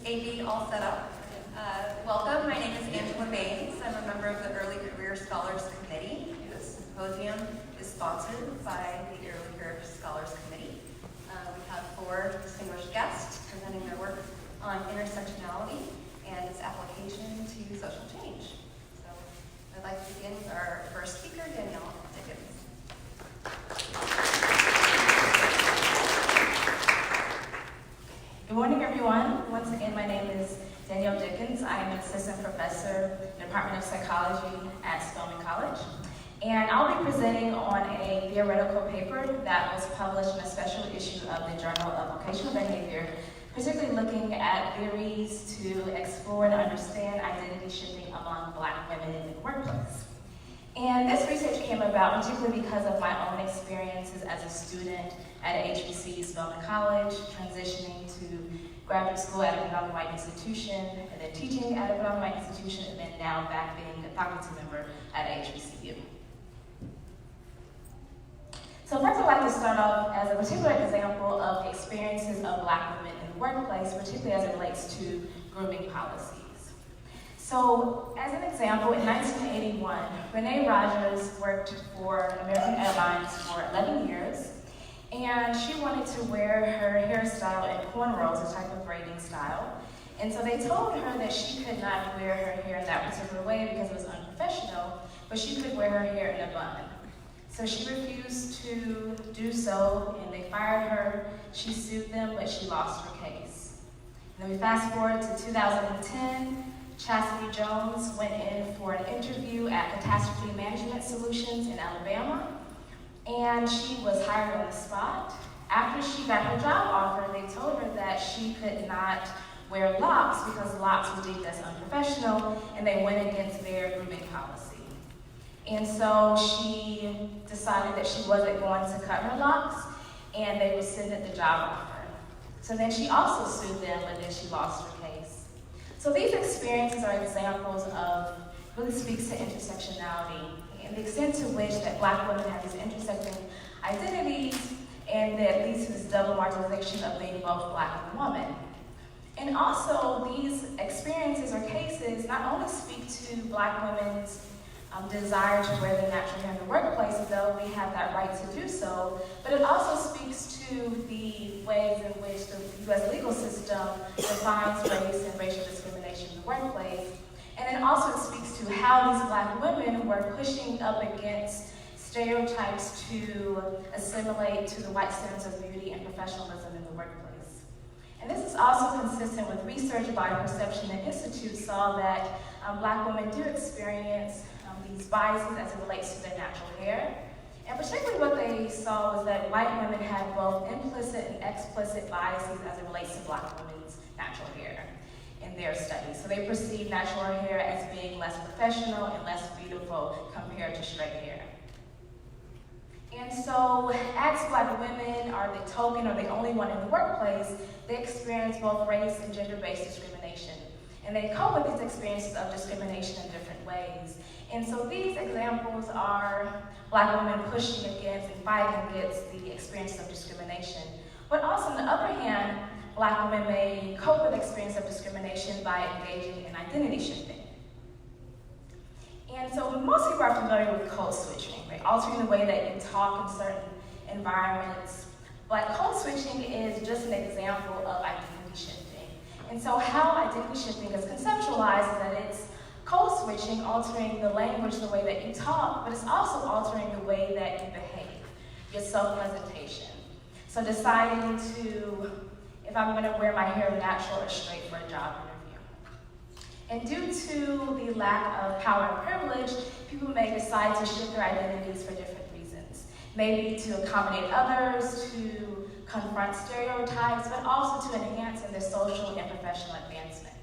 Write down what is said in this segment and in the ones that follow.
AV all set up. Welcome, my name is Angela Baines. I'm a member of the Early Career Scholars Committee. This symposium is sponsored by the Early Career Scholars Committee. We have 4 distinguished guests presenting their work on intersectionality and its application to social change. So I'd like to begin with our first speaker, Danielle. Good morning, everyone. Once again, my name is Danielle Dickens. I am an assistant professor in the Department of Psychology at Spelman College. And I'll be presenting on a theoretical paper that was published in a special issue of the Journal of Vocational Behavior, particularly looking at theories to explore and understand identity shifting among Black women in the workplace. And this research came about particularly because of my own experiences as a student at a HBCU Spelman College, transitioning to graduate school at a predominantly white institution, and then teaching at a predominantly white institution, and then now back being a faculty member at a HBCU. So first I'd like to start off as a particular example of the experiences of Black women in the workplace, particularly as it relates to grooming policies. So, as an example, in 1981, Renee Rogers worked for American Airlines for 11 years, and she wanted to wear her hairstyle in cornrows, a type of braiding style. And so they told her that she could not wear her hair in that particular way because it was unprofessional, but she could wear her hair in a bun. So she refused to do so, and they fired her. She sued them, but she lost her case. And then we fast forward to 2010. Chastity Jones went in for an interview at Catastrophe Management Solutions in Alabama, and she was hired on the spot. After she got her job offer, they told her that she could not wear locks because locks were deemed as unprofessional, and they went against their grooming policy. And so she decided that she wasn't going to cut her locks, and they rescinded the job offer. So then she also sued them, but then she lost her case. So these experiences are examples of, really speaks to intersectionality and the extent to which that Black women have these intersecting identities, and that leads to this double marginalization of being both Black and woman. And also these experiences or cases not only speak to Black women's desire to wear their natural hair in the workplace, though we have that right to do so, but it also speaks to the ways in which the U.S. legal system defines race and racial discrimination in the workplace. And then also it speaks to how these Black women were pushing up against stereotypes to assimilate to the white standards of beauty and professionalism in the workplace. And this is also consistent with research by Perception and Institute saw that Black women do experience these biases as it relates to their natural hair. And particularly what they saw was that white women had both implicit and explicit biases as it relates to Black women's natural hair in their studies. So they perceived natural hair as being less professional and less beautiful compared to straight hair. And so as Black women are the token or the only one in the workplace, they experience both race and gender-based discrimination. And they cope with these experiences of discrimination in different ways. And so these examples are Black women pushing against and fighting against the experiences of discrimination. But also, on the other hand, Black women may cope with the experience of discrimination by engaging in identity shifting. And so most people are familiar with code switching, right? Altering the way that you talk in certain environments. But code switching is just an example of identity shifting. And so how identity shifting is conceptualized is that it's code switching, altering the language, the way that you talk, but it's also altering the way that you behave, your self-presentation. So deciding to, if I'm gonna wear my hair natural or straight for a job interview. And due to the lack of power and privilege, people may decide to shift their identities for different reasons. Maybe to accommodate others, to confront stereotypes, but also to enhance in their social and professional advancement.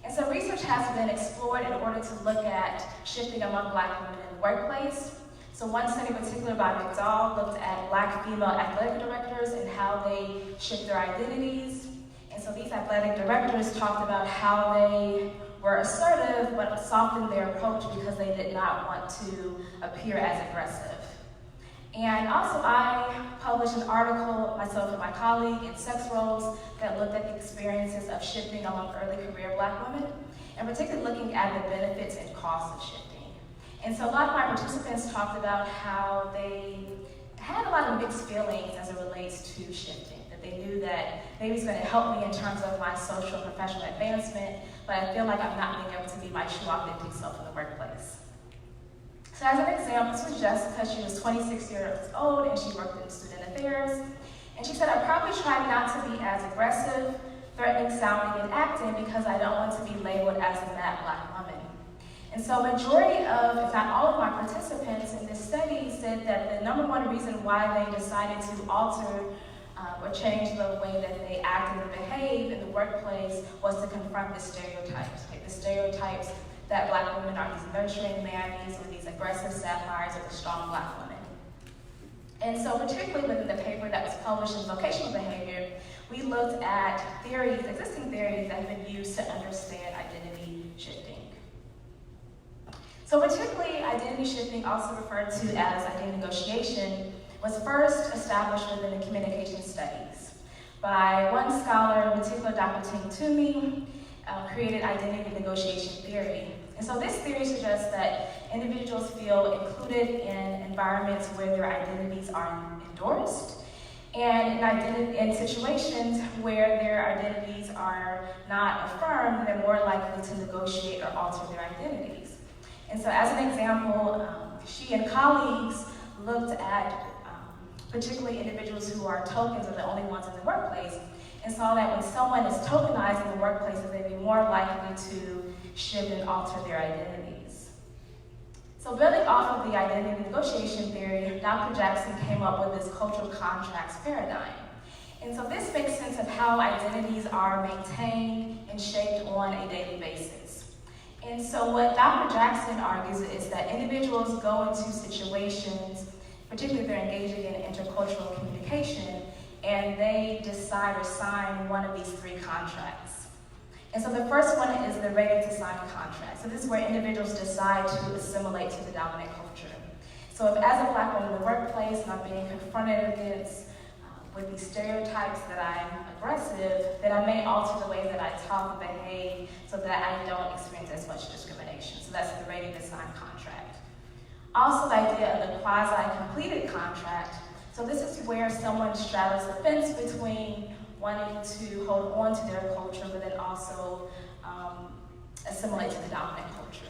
And so research has been explored in order to look at shifting among Black women in the workplace. So one study in particular by McDowell looked at Black female athletic directors and how they shift their identities. And so these athletic directors talked about how they were assertive but softened their approach because they did not want to appear as aggressive. And also I published an article, myself and my colleague, in Sex Roles that looked at the experiences of shifting among early career Black women, and particularly looking at the benefits and costs of shifting. And so a lot of my participants talked about how they had a lot of mixed feelings as it relates to shifting, that they knew that maybe it's going to help me in terms of my social and professional advancement, but I feel like I'm not being able to be my true authentic self in the workplace. So as an example, this was Jessica. She was 26 years old and she worked in student affairs. And she said, I probably try not to be as aggressive, threatening sounding, and acting because I don't want to be labeled as a mad Black woman. And so majority of, if not all of my participants in this study said that the number one reason why they decided to alter or change the way that they acted and behave in the workplace was to confront the stereotypes, right? The stereotypes that Black women are these nurturing mammies or these aggressive sapphires or the strong Black women. And so particularly within the paper that was published in Vocational Behavior, we looked at theories, existing theories that have been used to understand identity shifting. So particularly identity shifting, also referred to as identity negotiation, was first established within the communication studies by one scholar, in particular Dr. Ting Toomey, created identity negotiation theory. And so this theory suggests that individuals feel included in environments where their identities are endorsed, and in situations where their identities are not affirmed, they're more likely to negotiate or alter their identities. And so as an example, she and colleagues looked at particularly individuals who are tokens or the only ones in the workplace, and saw that when someone is tokenized in the workplace, that they'd be more likely to shift and alter their identities. So building off of the identity negotiation theory, Dr. Jackson came up with this cultural contracts paradigm. And so this makes sense of how identities are maintained and shaped on a daily basis. And so what Dr. Jackson argues is that individuals go into situations, particularly if they're engaging in intercultural communication, and they decide or sign one of these three contracts. And so the first one is the ready to sign contract. So this is where individuals decide to assimilate to the dominant culture. So if as a Black woman in the workplace and I'm being confronted against with these stereotypes that I'm aggressive, then I may alter the way that I talk and behave so that I don't experience as much discrimination. So that's the ready to sign contract. Also the idea of the quasi-completed contract. So this is where someone straddles the fence between wanting to hold on to their culture, but then also assimilate to the dominant culture.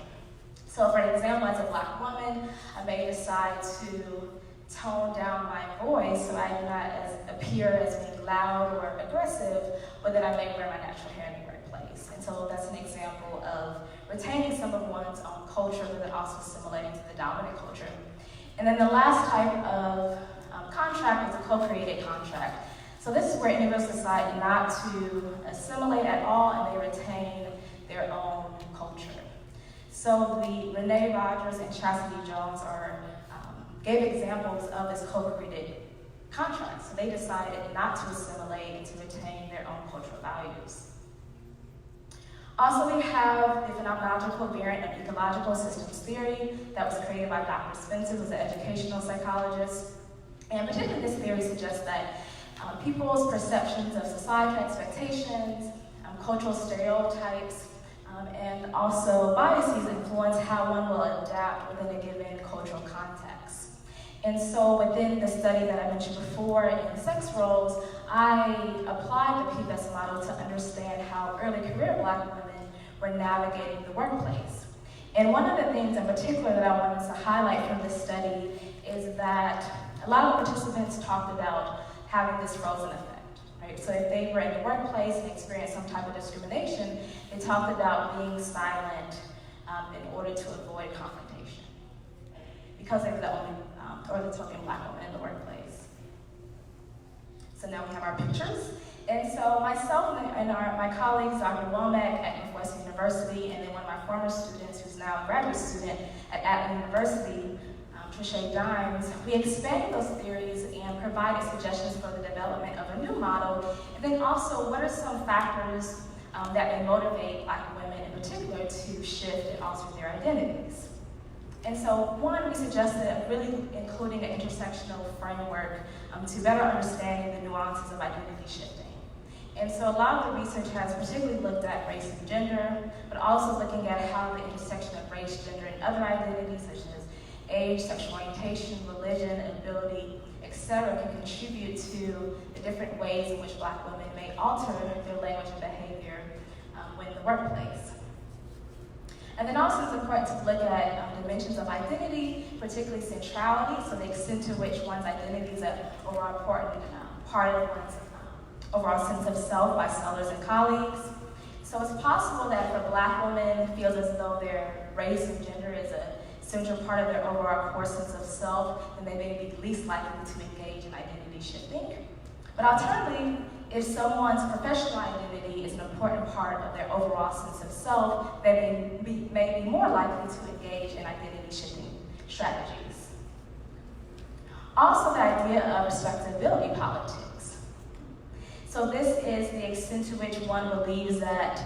So for example, as a Black woman, I may decide to tone down my voice so I do not appear as being loud or aggressive, but then I may wear my natural hair in the workplace. And so that's an example of retaining some of one's own culture, but then also assimilating to the dominant culture. And then the last type of contract is a co-created contract. So this is where individuals decide not to assimilate at all and they retain their own culture. So the Renee Rogers and Chastity Jones gave examples of this co-created contract. So they decided not to assimilate and to retain their own cultural values. Also, we have the phenomenological variant of ecological systems theory that was created by Dr. Spencer, who's an educational psychologist. And particularly this theory suggests that people's perceptions of societal expectations, cultural stereotypes, and also biases influence how one will adapt within a given cultural context. And so within the study that I mentioned before in sex roles, I applied the PBES model to understand how early career Black women were navigating the workplace. And one of the things in particular that I wanted to highlight from this study is that a lot of participants talked about having this frozen effect, right? So if they were in the workplace and experienced some type of discrimination, they talked about being silent in order to avoid confrontation because they were the only, or the token Black woman in the workplace. So now we have our pictures. And so myself and my colleagues, Dr. Womack at Northwestern University, and then one of my former students who's now a graduate student at Adler University, Treshae, we expanded those theories and provided suggestions for the development of a new model, and then also what are some factors that may motivate Black women in particular to shift and alter their identities. And so, one, we suggested really including an intersectional framework to better understanding the nuances of identity shifting. And so a lot of the research has particularly looked at race and gender, but also looking at how the intersection of race, gender, and other identities such as age, sexual orientation, religion, ability, etc. can contribute to the different ways in which Black women may alter their language and behavior in the workplace. And then also it's important to look at dimensions of identity, particularly centrality, so the extent to which one's identity is an overall important part of one's overall sense of self by scholars and colleagues. So it's possible that for Black women, it feels as though their race and gender is a central part of their overall core sense of self, and they may be least likely to engage in identity shifting. But alternatively, if someone's professional identity is an important part of their overall sense of self, they may be more likely to engage in identity shifting strategies. Also, the idea of respectability politics. So this is the extent to which one believes that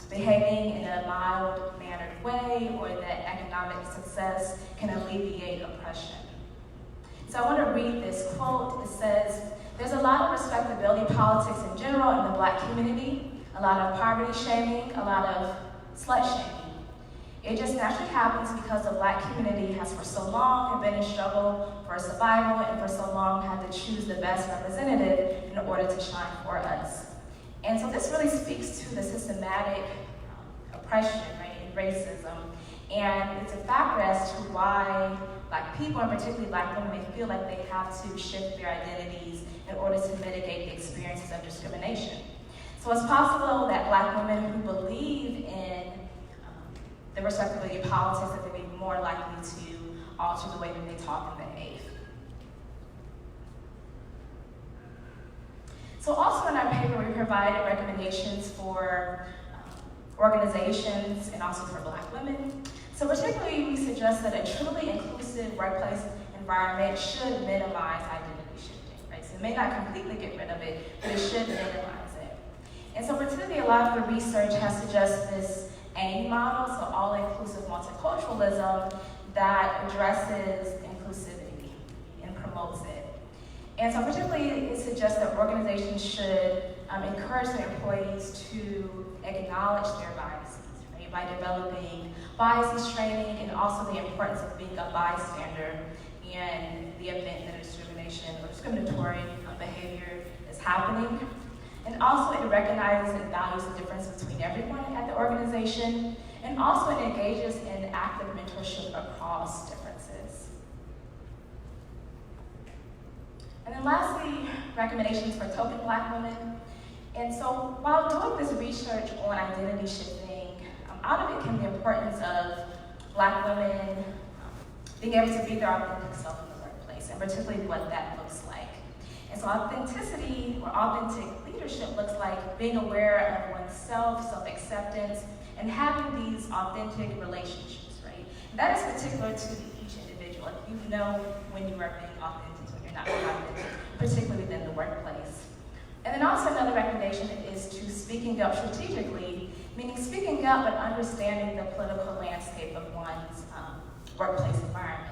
behaving in a mild-mannered way or that economic success can alleviate oppression. So I want to read this quote. It says, "There's a lot of respectability politics in general in the Black community, a lot of poverty shaming, a lot of slut shaming. It just naturally happens because the Black community has for so long been in struggle for survival and for so long had to choose the best representative in order to shine for us." And so this really speaks to the systematic oppression, right, and racism. And it's a factor as to why Black people, and particularly Black women, may feel like they have to shift their identities in order to mitigate the experiences of discrimination. So it's possible that Black women who believe in the respectability politics, that they may be more likely to alter the way that they talk and behave. So also in our paper, we provided recommendations for organizations and also for Black women. So particularly, we suggest that a truly inclusive workplace environment should minimize identity shifting, right? So it may not completely get rid of it, but it should minimize it. And so particularly, a lot of the research has suggested this Any model, so all-inclusive multiculturalism, that addresses inclusivity and promotes it. And so particularly, it suggests that organizations should encourage their employees to acknowledge their biases, right, by developing biases training and also the importance of being a bystander in the event that discrimination or discriminatory behavior is happening. And also it recognizes and values the difference between everyone at the organization, and also it engages in active mentorship across differences. And then lastly, recommendations for token Black women. And so while doing this research on identity shifting, out of it came the importance of Black women being able to be their authentic self in the workplace, and particularly what that looks like. And so authenticity or authentic leadership looks like being aware of oneself, self-acceptance, and having these authentic relationships, right? And that is particular to each individual. Like, you know when you are being authentic, when you're not being authentic, particularly within the workplace. And then also another recommendation is to speaking up strategically, meaning speaking up but understanding the political landscape of one's workplace environment.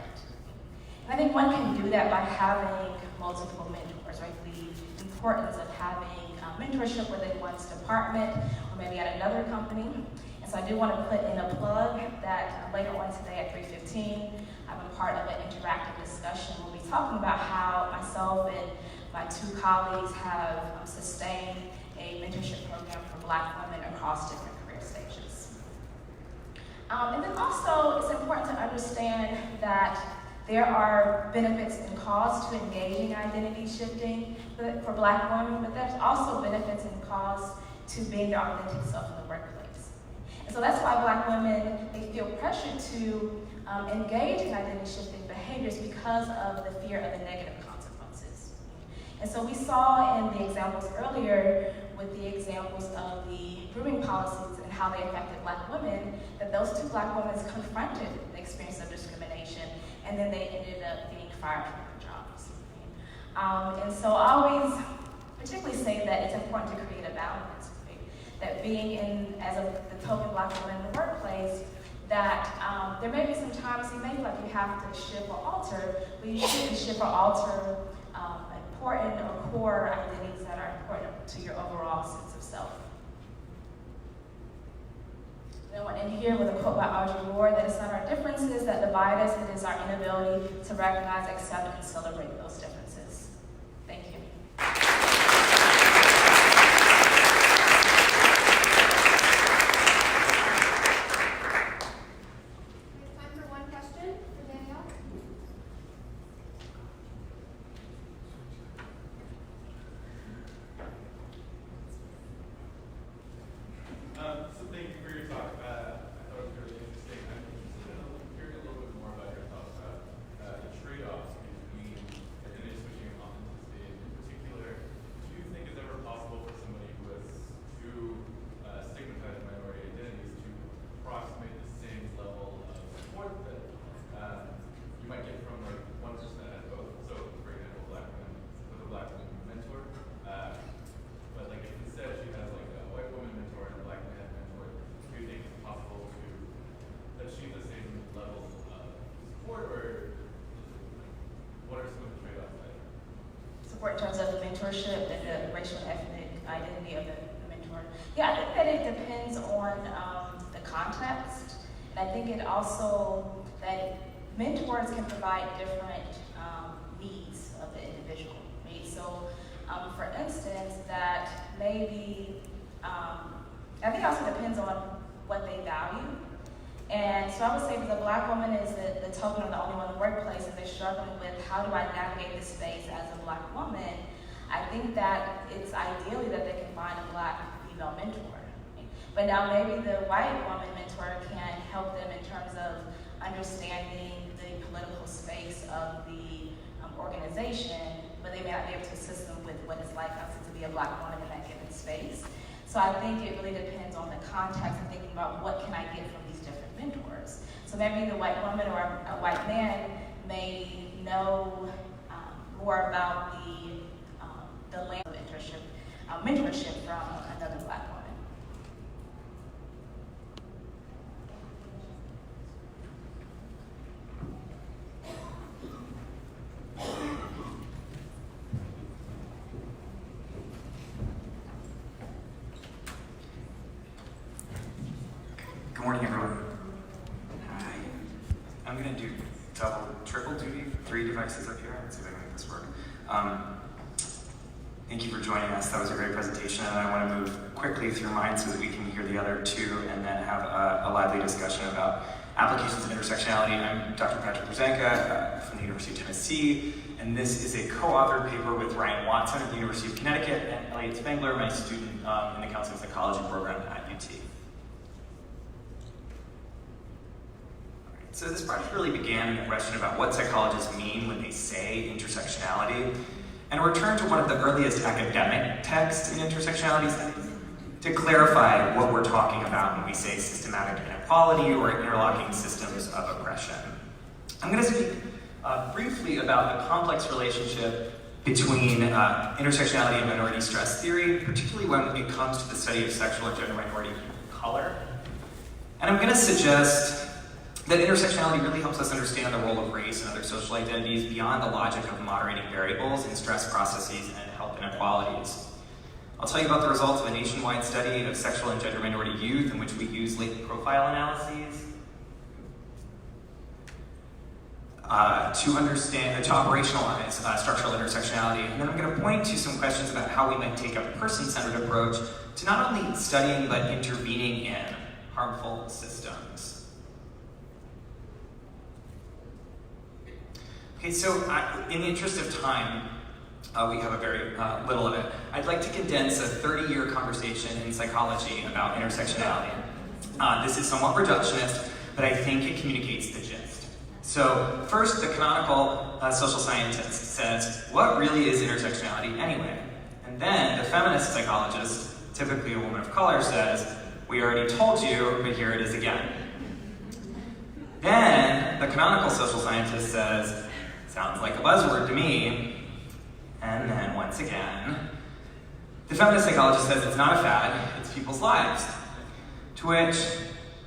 And I think one can do that by having multiple mentors, right? The importance of having mentorship within one's department or maybe at another company. And so I do want to put in a plug that later on today at 3:15, I'm a part of an interactive discussion. We'll be talking about how myself and my two colleagues have sustained a mentorship program for Black women across different career stages. And then also, it's important to understand that there are benefits and costs to engaging in identity shifting for Black women, but there's also benefits and costs to being their authentic self in the workplace. And so that's why Black women, they feel pressured to engage in identity shifting behaviors because of the fear of the negative consequences. And so we saw in the examples earlier with the examples of the grooming policies and how they affected Black women, that those two Black women confronted the experience of discrimination, and then they ended up being fired from their jobs. And so I always particularly say that it's important to create a balance, right? That being in, as the token Black woman in the workplace, that there may be some times you may feel like you have to shift or alter, but you shouldn't shift or alter important or core identities that are important to your overall sense of self. I want to end here with a quote by Audre Lorde that it's not our differences that divide us, it is our inability to recognize, accept, and celebrate those differences. Thank you. We have time for one question for Danielle. So thank you for your talk. I thought it was really interesting. I'm interested in hearing a little bit more about your thoughts about the trade-offs between identity switching and authenticity. In particular, do you think it's ever possible for somebody who has two stigmatized minority identities to approximate the same level of support that you might get from like one person that has both? So, for example, black women with a black woman mentor. But like if instead she has like a white woman mentor and a black man mentor, do you think it's possible to achieve the same level of support, or what are some of the trade-offs there? Support in terms of the mentorship and the racial and ethnic identity of the mentor. Yeah, I think that it depends on the context, and I think it also that mentors can provide different needs of the individual. Right? So, for instance, that maybe I think it also depends on what they value. And so I would say if the black woman is the token or the only one in the workplace and they're struggling with how do I navigate this space as a black woman, I think that it's ideally that they can find a black female mentor. But now maybe the white woman mentor can help them in terms of understanding the political space of the organization, but they may not be able to assist them with what it's like to be a black woman in that given space. So I think it really depends on the context and thinking about what can I get from these different mentors. So maybe the white woman or a white man may know more about the lane of mentorship from another black woman. Good morning, everyone. Hi. I'm going to do triple duty, 3 devices up here. Let's see if I can make this work. Thank you for joining us. That was a great presentation, and I want to move quickly through mine so that we can hear the other two and then have a lively discussion about applications of intersectionality. I'm Dr. Grzanka from the University of Tennessee, and this is a co-authored paper with Ryan Watson at the University of Connecticut and Elliot Spengler, my student in the Counseling Psychology program at UT. So this project really began in the question about what psychologists mean when they say intersectionality, and a return to one of the earliest academic texts in intersectionality studies to clarify what we're talking about when we say systematic inequality or interlocking systems of oppression. I'm going to speak briefly about the complex relationship between intersectionality and minority stress theory, particularly when it comes to the study of sexual or gender minority people of color. And I'm going to suggest that intersectionality really helps us understand the role of race and other social identities beyond the logic of moderating variables in stress processes and health inequalities. I'll tell you about the results of a nationwide study of sexual and gender minority youth in which we use latent profile analyses to operationalize structural intersectionality. And then I'm going to point to some questions about how we might take a person-centered approach to not only studying but intervening in harmful systems. Okay, so in the interest of time, we have a very little of it. I'd like to condense a 30-year conversation in psychology about intersectionality. This is somewhat reductionist, but I think it communicates the gist. So first, the canonical social scientist says, what really is intersectionality anyway? And then the feminist psychologist, typically a woman of color, says, we already told you, but here it is again. Then the canonical social scientist says, sounds like a buzzword to me. And then once again, the feminist psychologist says it's not a fad, it's people's lives. To which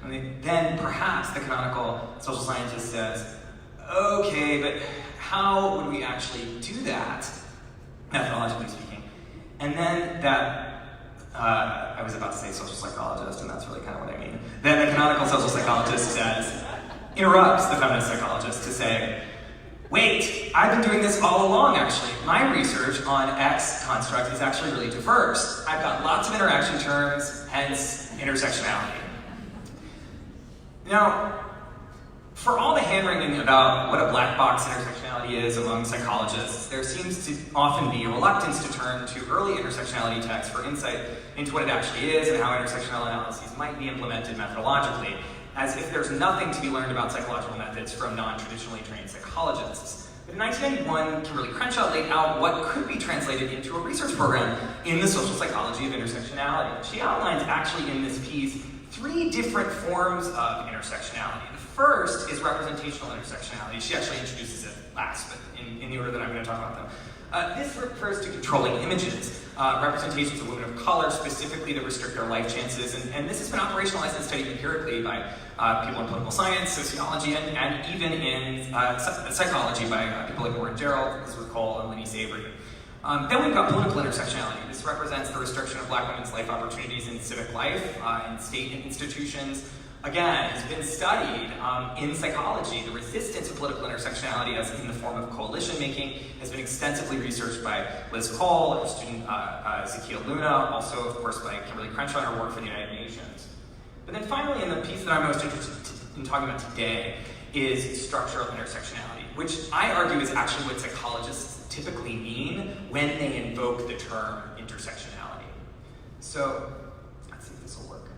And then perhaps the canonical social scientist says, okay, but how would we actually do that, methodologically speaking? And then I was about to say social psychologist, and that's really kind of what I mean. Then the canonical social psychologist interrupts the feminist psychologist to say, wait, I've been doing this all along, actually. My research on X construct is actually really diverse. I've got lots of interaction terms, hence intersectionality. Now, for all the hand-wringing about what a black box intersectionality is among psychologists, there seems to often be a reluctance to turn to early intersectionality texts for insight into what it actually is and how intersectional analyses might be implemented methodologically, as if there's nothing to be learned about psychological methods from non-traditionally trained psychologists. But in 1991, Kimberly Crenshaw laid out what could be translated into a research program in the social psychology of intersectionality. She outlines actually in this piece 3 different forms of intersectionality. The first is representational intersectionality. She actually introduces it last, but in the order that I'm going to talk about them. This refers to controlling images, representations of women of color, specifically that restrict their life chances, and this has been operationalized and studied empirically by people in political science, sociology, and even in psychology by people like Warren Gerald, Elizabeth Cole, and Lenny Savory. Then we've got political intersectionality. This represents the restriction of black women's life opportunities in civic life, in state institutions. Again, has been studied in psychology. The resistance to political intersectionality as in the form of coalition making has been extensively researched by Liz Cole, her student Zakiya Luna, also of course by Kimberly Crenshaw in her work for the United Nations. But then finally, in the piece that I'm most interested in talking about today is structural intersectionality, which I argue is actually what psychologists typically mean when they invoke the term intersectionality. So, let's see if this will work.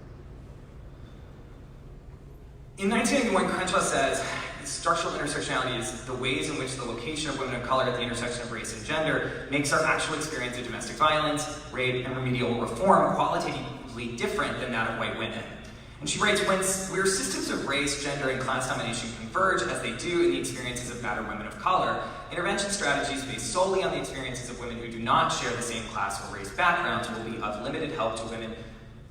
In 1981, Crenshaw says, structural intersectionality is the ways in which the location of women of color at the intersection of race and gender makes our actual experience of domestic violence, rape, and remedial reform qualitatively different than that of white women. And she writes, where systems of race, gender, and class domination converge, as they do in the experiences of battered women of color, intervention strategies based solely on the experiences of women who do not share the same class or race backgrounds will be of limited help to women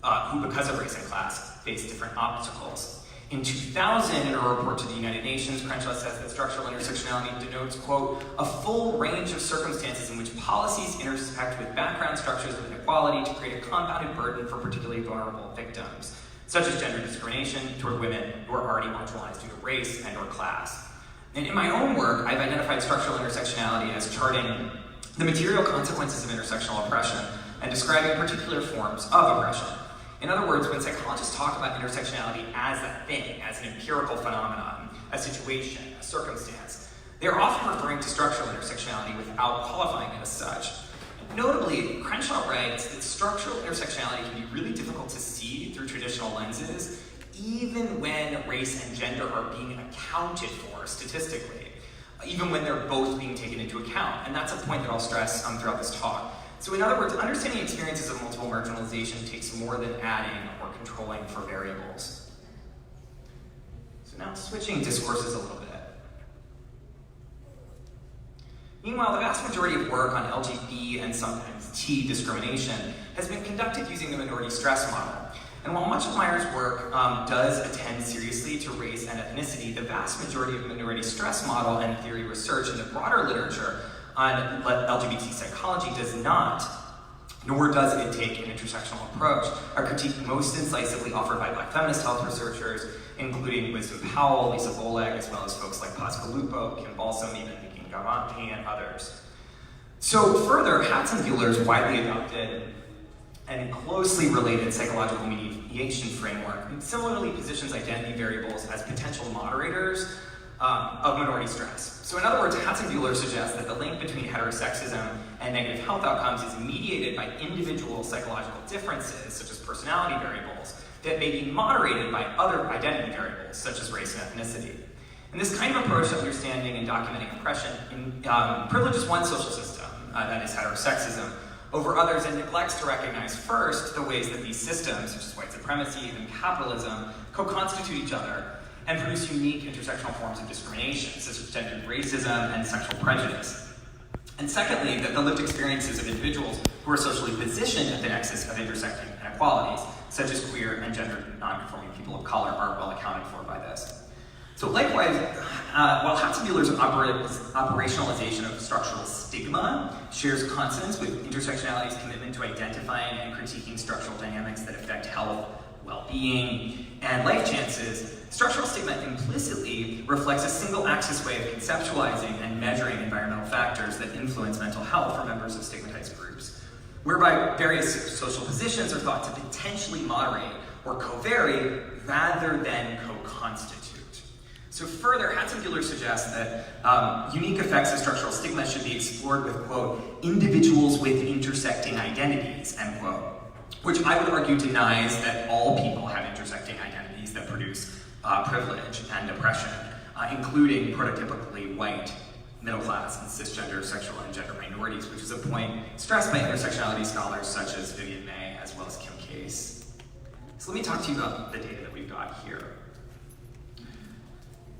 who, because of race and class, face different obstacles. In 2000, in a report to the United Nations, Crenshaw says that structural intersectionality denotes, quote, a full range of circumstances in which policies intersect with background structures of inequality to create a compounded burden for particularly vulnerable victims, such as gender discrimination toward women who are already marginalized due to race and or class. And in my own work, I've identified structural intersectionality as charting the material consequences of intersectional oppression and describing particular forms of oppression. In other words, when psychologists talk about intersectionality as a thing, as an empirical phenomenon, a situation, a circumstance, they're often referring to structural intersectionality without qualifying it as such. Notably, Crenshaw writes that structural intersectionality can be really difficult to see through traditional lenses, even when race and gender are being accounted for statistically, even when they're both being taken into account. And that's a point that I'll stress throughout this talk. So in other words, understanding experiences of multiple marginalization takes more than adding or controlling for variables. So now switching discourses a little bit. Meanwhile, the vast majority of work on LGBT and sometimes T discrimination has been conducted using the minority stress model. And while much of Meyer's work does attend seriously to race and ethnicity, the vast majority of the minority stress model and theory research in the broader literature on LGBT psychology does not, nor does it take an intersectional approach. A critique most incisively offered by Black feminist health researchers, including Wisdom Powell, Lisa Boleg, as well as folks like Pascalupo, Kim Balsam, even Negin Ghavami, and others. So further, Hatzenbuehler's widely adopted and closely related psychological mediation framework similarly positions identity variables as potential moderators of minority stress. So in other words, Hatzenbuehler suggests that the link between heterosexism and negative health outcomes is mediated by individual psychological differences, such as personality variables, that may be moderated by other identity variables, such as race and ethnicity. And this kind of approach to understanding and documenting oppression privileges one social system, that is heterosexism, over others, and neglects to recognize first the ways that these systems, such as white supremacy and capitalism, co-constitute each other and produce unique intersectional forms of discrimination, such as gendered racism and sexual prejudice. And secondly, that the lived experiences of individuals who are socially positioned at the nexus of intersecting inequalities, such as queer and gender non-conforming people of color, are well accounted for by this. So likewise, while Hatzenbuehler's operationalization of structural stigma shares consonance with intersectionality's commitment to identifying and critiquing structural dynamics that affect health, well-being, and life chances, structural stigma implicitly reflects a single-axis way of conceptualizing and measuring environmental factors that influence mental health for members of stigmatized groups, whereby various social positions are thought to potentially moderate or co-vary rather than co-constitute. So further, Hatzenbuehler suggests that unique effects of structural stigma should be explored with, quote, individuals with intersecting identities, end quote, which I would argue denies that all people have intersecting identities that produce privilege and oppression, including prototypically white, middle class, and cisgender sexual and gender minorities, which is a point stressed by intersectionality scholars such as Vivian May, as well as Kim Case. So let me talk to you about the data that we've got here.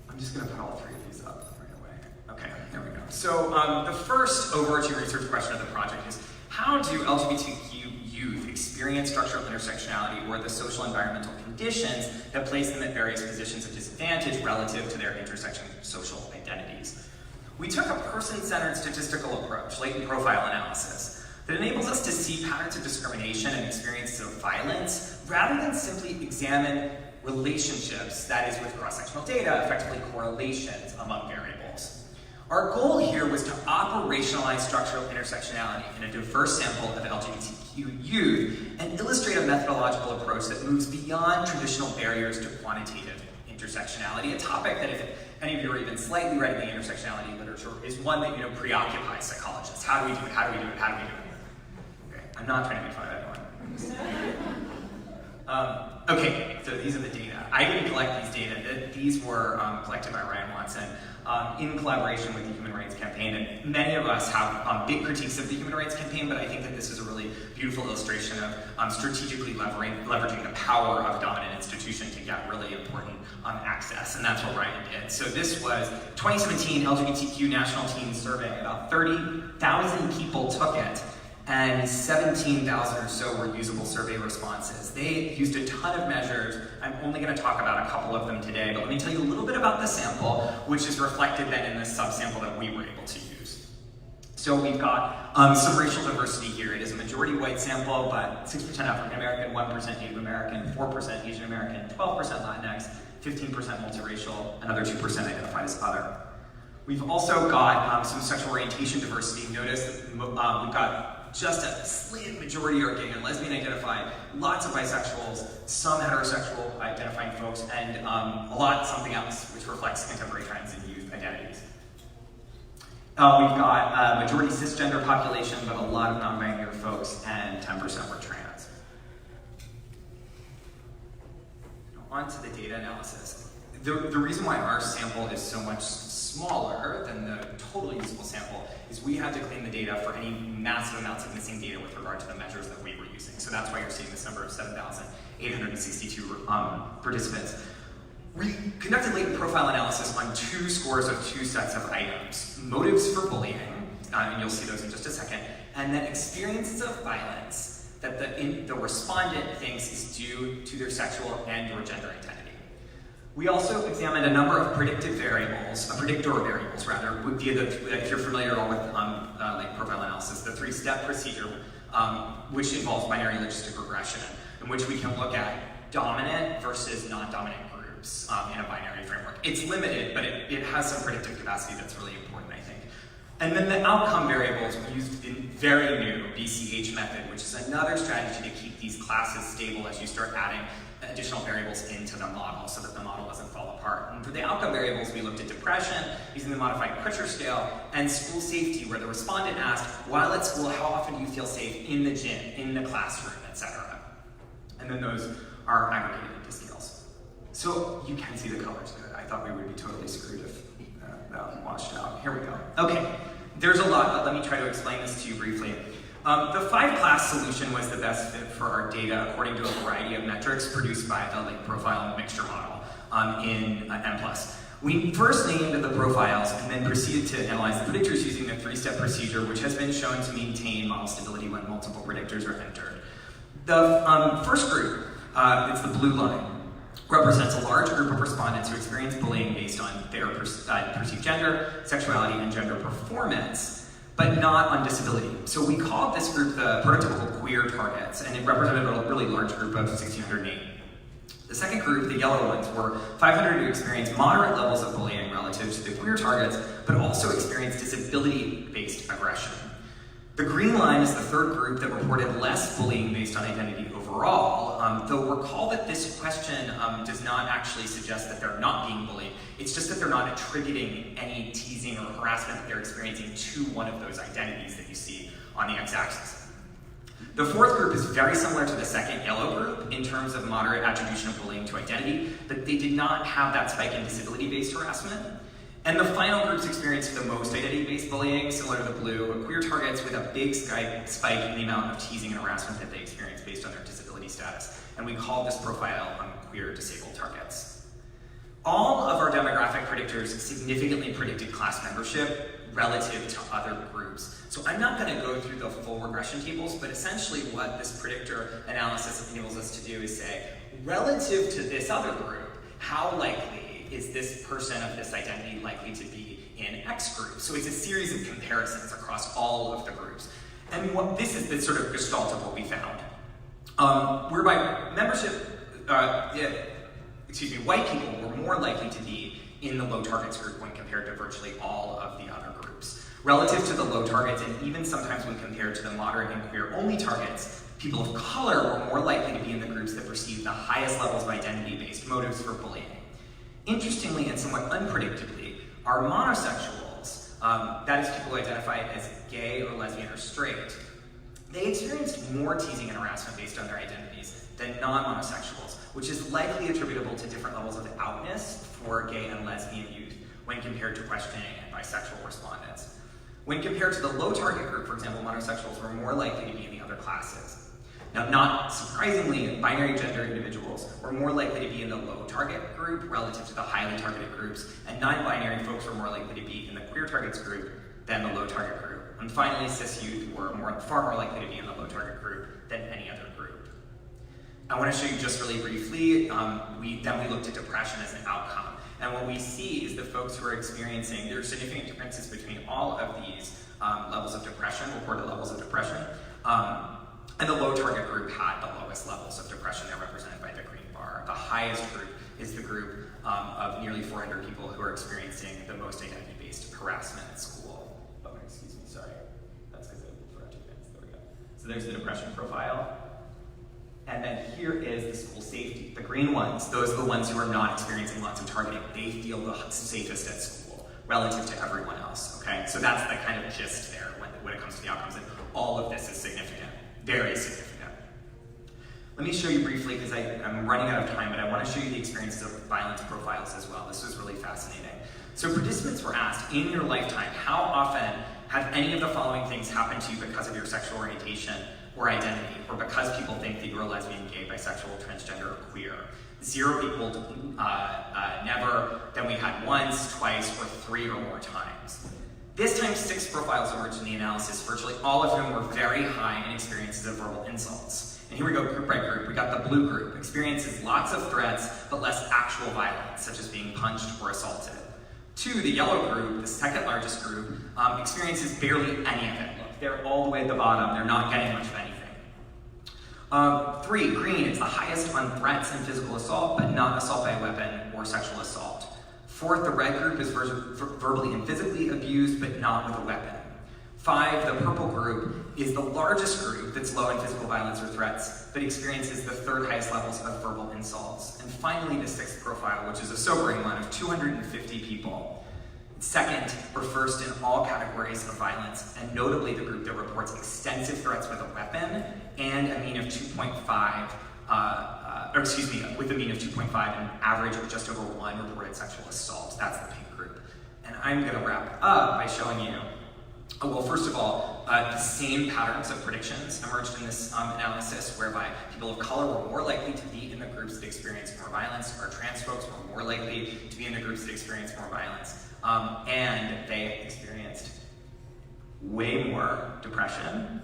I'm just going to put all three of these up right away. Okay, there we go. So the first overarching research question of the project is, how do LGBTQ youth experience structural intersectionality or the social environmental conditions that place them at various positions of disadvantage relative to their intersection social identities? We took a person-centered statistical approach, latent profile analysis, that enables us to see patterns of discrimination and experiences of violence rather than simply examine relationships, that is with cross-sectional data, effectively correlations among variables. Our goal here was to operationalize structural intersectionality in a diverse sample of LGBTQ youth and illustrate a methodological approach that moves beyond traditional barriers to quantitative intersectionality, a topic that, if any of you are even slightly read in the intersectionality literature, is one that preoccupies psychologists. How do we do it? How do we do it? How do we do it? Okay, I'm not trying to make fun of anyone. Okay, so these are the data. I didn't collect these data. These were collected by Ryan Watson in collaboration with the Human Rights Campaign. And many of us have big critiques of the Human Rights Campaign, but I think that this is a really beautiful illustration of strategically leveraging the power of a dominant institution to get really important access. And that's what Ryan did. So this was 2017 LGBTQ National Teen Survey. About 30,000 people took it, and 17,000 or so were usable survey responses. They used a ton of measures. I'm only going to talk about a couple of them today, but let me tell you a little bit about the sample, which is reflected then in the subsample that we were able to use. So we've got some racial diversity here. It is a majority white sample, but 6% African American, 1% Native American, 4% Asian American, 12% Latinx, 15% multiracial, another 2% identified as other. We've also got some sexual orientation diversity. Notice that we've got just a slim majority are gay and lesbian identified, lots of bisexuals, some heterosexual identifying folks, and something else, which reflects contemporary trends in youth identities. We've got a majority cisgender population, but a lot of non-binary folks, and 10% were trans. On to the data analysis. The reason why our sample is so much smaller than the total usable sample is we had to clean the data for any massive amounts of missing data with regard to the measures that we were using. So that's why you're seeing this number of 7,862 participants. We conducted latent profile analysis on 2 scores of 2 sets of items: motives for bullying, and you'll see those in just a second, and then experiences of violence that the respondent thinks is due to their sexual and or gender identity. We also examined a number of predictor variables rather, via if you're familiar at all with like profile analysis, the 3-step procedure, which involves binary logistic regression, in which we can look at dominant versus non-dominant groups in a binary framework. It's limited, but it has some predictive capacity that's really important, I think. And then the outcome variables we used the very new BCH method, which is another strategy to keep these classes stable as you start adding additional variables into the model so that the model doesn't fall apart. And for the outcome variables, we looked at depression using the modified Kutcher scale, and school safety, where the respondent asked, while at school, how often do you feel safe in the gym, in the classroom, etc. And then those are aggregated into scales. So you can see the colors good. I thought we would be totally screwed if that washed out. Here we go. Okay, there's a lot, but let me try to explain this to you briefly. The 5-class solution was the best fit for our data according to a variety of metrics produced by the latent profile mixture model in M+. We first named the profiles and then proceeded to analyze the predictors using the 3-step procedure, which has been shown to maintain model stability when multiple predictors are entered. The first group it's the blue line, represents a large group of respondents who experience bullying based on their perceived gender, sexuality, and gender performance, but not on disability. So we called this group the prototypical queer targets, and it represented a really large group of 1,608. The second group, the yellow ones, were 500 who experienced moderate levels of bullying relative to the queer targets, but also experienced disability-based aggression. The green line is the third group that reported less bullying based on identity overall, though recall that this question does not actually suggest that they're not being bullied. It's just that they're not attributing any teasing or harassment that they're experiencing to one of those identities that you see on the x-axis. The fourth group is very similar to the second yellow group in terms of moderate attribution of bullying to identity, but they did not have that spike in disability-based harassment. And the final groups experienced the most identity-based bullying, similar to the blue, but queer targets with a big spike in the amount of teasing and harassment that they experienced based on their disability status. And we called this profile queer disabled targets. All of our demographic predictors significantly predicted class membership relative to other groups. So I'm not going to go through the full regression tables, but essentially what this predictor analysis enables us to do is say, relative to this other group, how likely is this person of this identity likely to be in X group? So it's a series of comparisons across all of the groups. And what this is the sort of gestalt of what we found. Whereby membership, white people were more likely to be in the low targets group when compared to virtually all of the other groups. Relative to the low targets, and even sometimes when compared to the moderate and queer-only targets, people of color were more likely to be in the groups that perceived the highest levels of identity-based motives for bullying. Interestingly and somewhat unpredictably, our monosexuals, that is people who identify as gay or lesbian or straight, they experienced more teasing and harassment based on their identities than non-monosexuals, which is likely attributable to different levels of outness for gay and lesbian youth when compared to questioning and bisexual respondents. When compared to the low target group, for example, monosexuals were more likely to be in the other classes. Now, not surprisingly, binary gender individuals were more likely to be in the low target group relative to the highly targeted groups, and non-binary folks were more likely to be in the queer targets group than the low target group. And finally, cis youth were far more likely to be in the low target group than any other group. I want to show you just really briefly, then we looked at depression as an outcome. And what we see is the folks who are experiencing, there are significant differences between all of these levels of depression, reported levels of depression. And the low target group had the lowest levels of depression. They're represented by the green bar. The highest group is the group of nearly 400 people who are experiencing the most identity-based harassment at school. Oh, excuse me, sorry. That's because I forgot to advance. There we go. So there's the depression profile. And then here is the school safety. The green ones, those are the ones who are not experiencing lots of targeting. They feel the safest at school relative to everyone else, okay? So that's the kind of gist there when it comes to the outcomes. And all of this is significant, very significant. Let me show you briefly, because I'm running out of time, but I want to show you the experiences of violence profiles as well. This was really fascinating. So participants were asked, in your lifetime, how often have any of the following things happened to you because of your sexual orientation or identity, or because people think that you're a lesbian, gay, bisexual, transgender, or queer? 0 equaled never, then we had once, twice, or 3 or more times. This time 6 profiles emerged in the analysis, virtually all of whom were very high in experiences of verbal insults. And here we go, group by group. We got the blue group, experiences lots of threats, but less actual violence, such as being punched or assaulted. 2, the yellow group, the second largest group, experiences barely any of it. Look, they're all the way at the bottom, they're not getting much of anything. 3, green, it's the highest on threats and physical assault, but not assault by a weapon or sexual assault. 4th, the red group is verbally and physically abused, but not with a weapon. 5, the purple group, is the largest group that's low in physical violence or threats, but experiences the 3rd highest levels of verbal insults. And finally, the 6th profile, which is a sobering one of 250 people. 2nd, we're first in all categories of violence, and notably the group that reports extensive threats with a weapon and a mean of 2.5, with a mean of 2.5 and an average of just over 1 reported sexual assault. That's the pink group. And I'm going to wrap up by showing you, well, first of all, the same patterns of predictions emerged in this analysis, whereby people of color were more likely to be in the groups that experienced more violence, or trans folks were more likely to be in the groups that experienced more violence. And they experienced way more depression.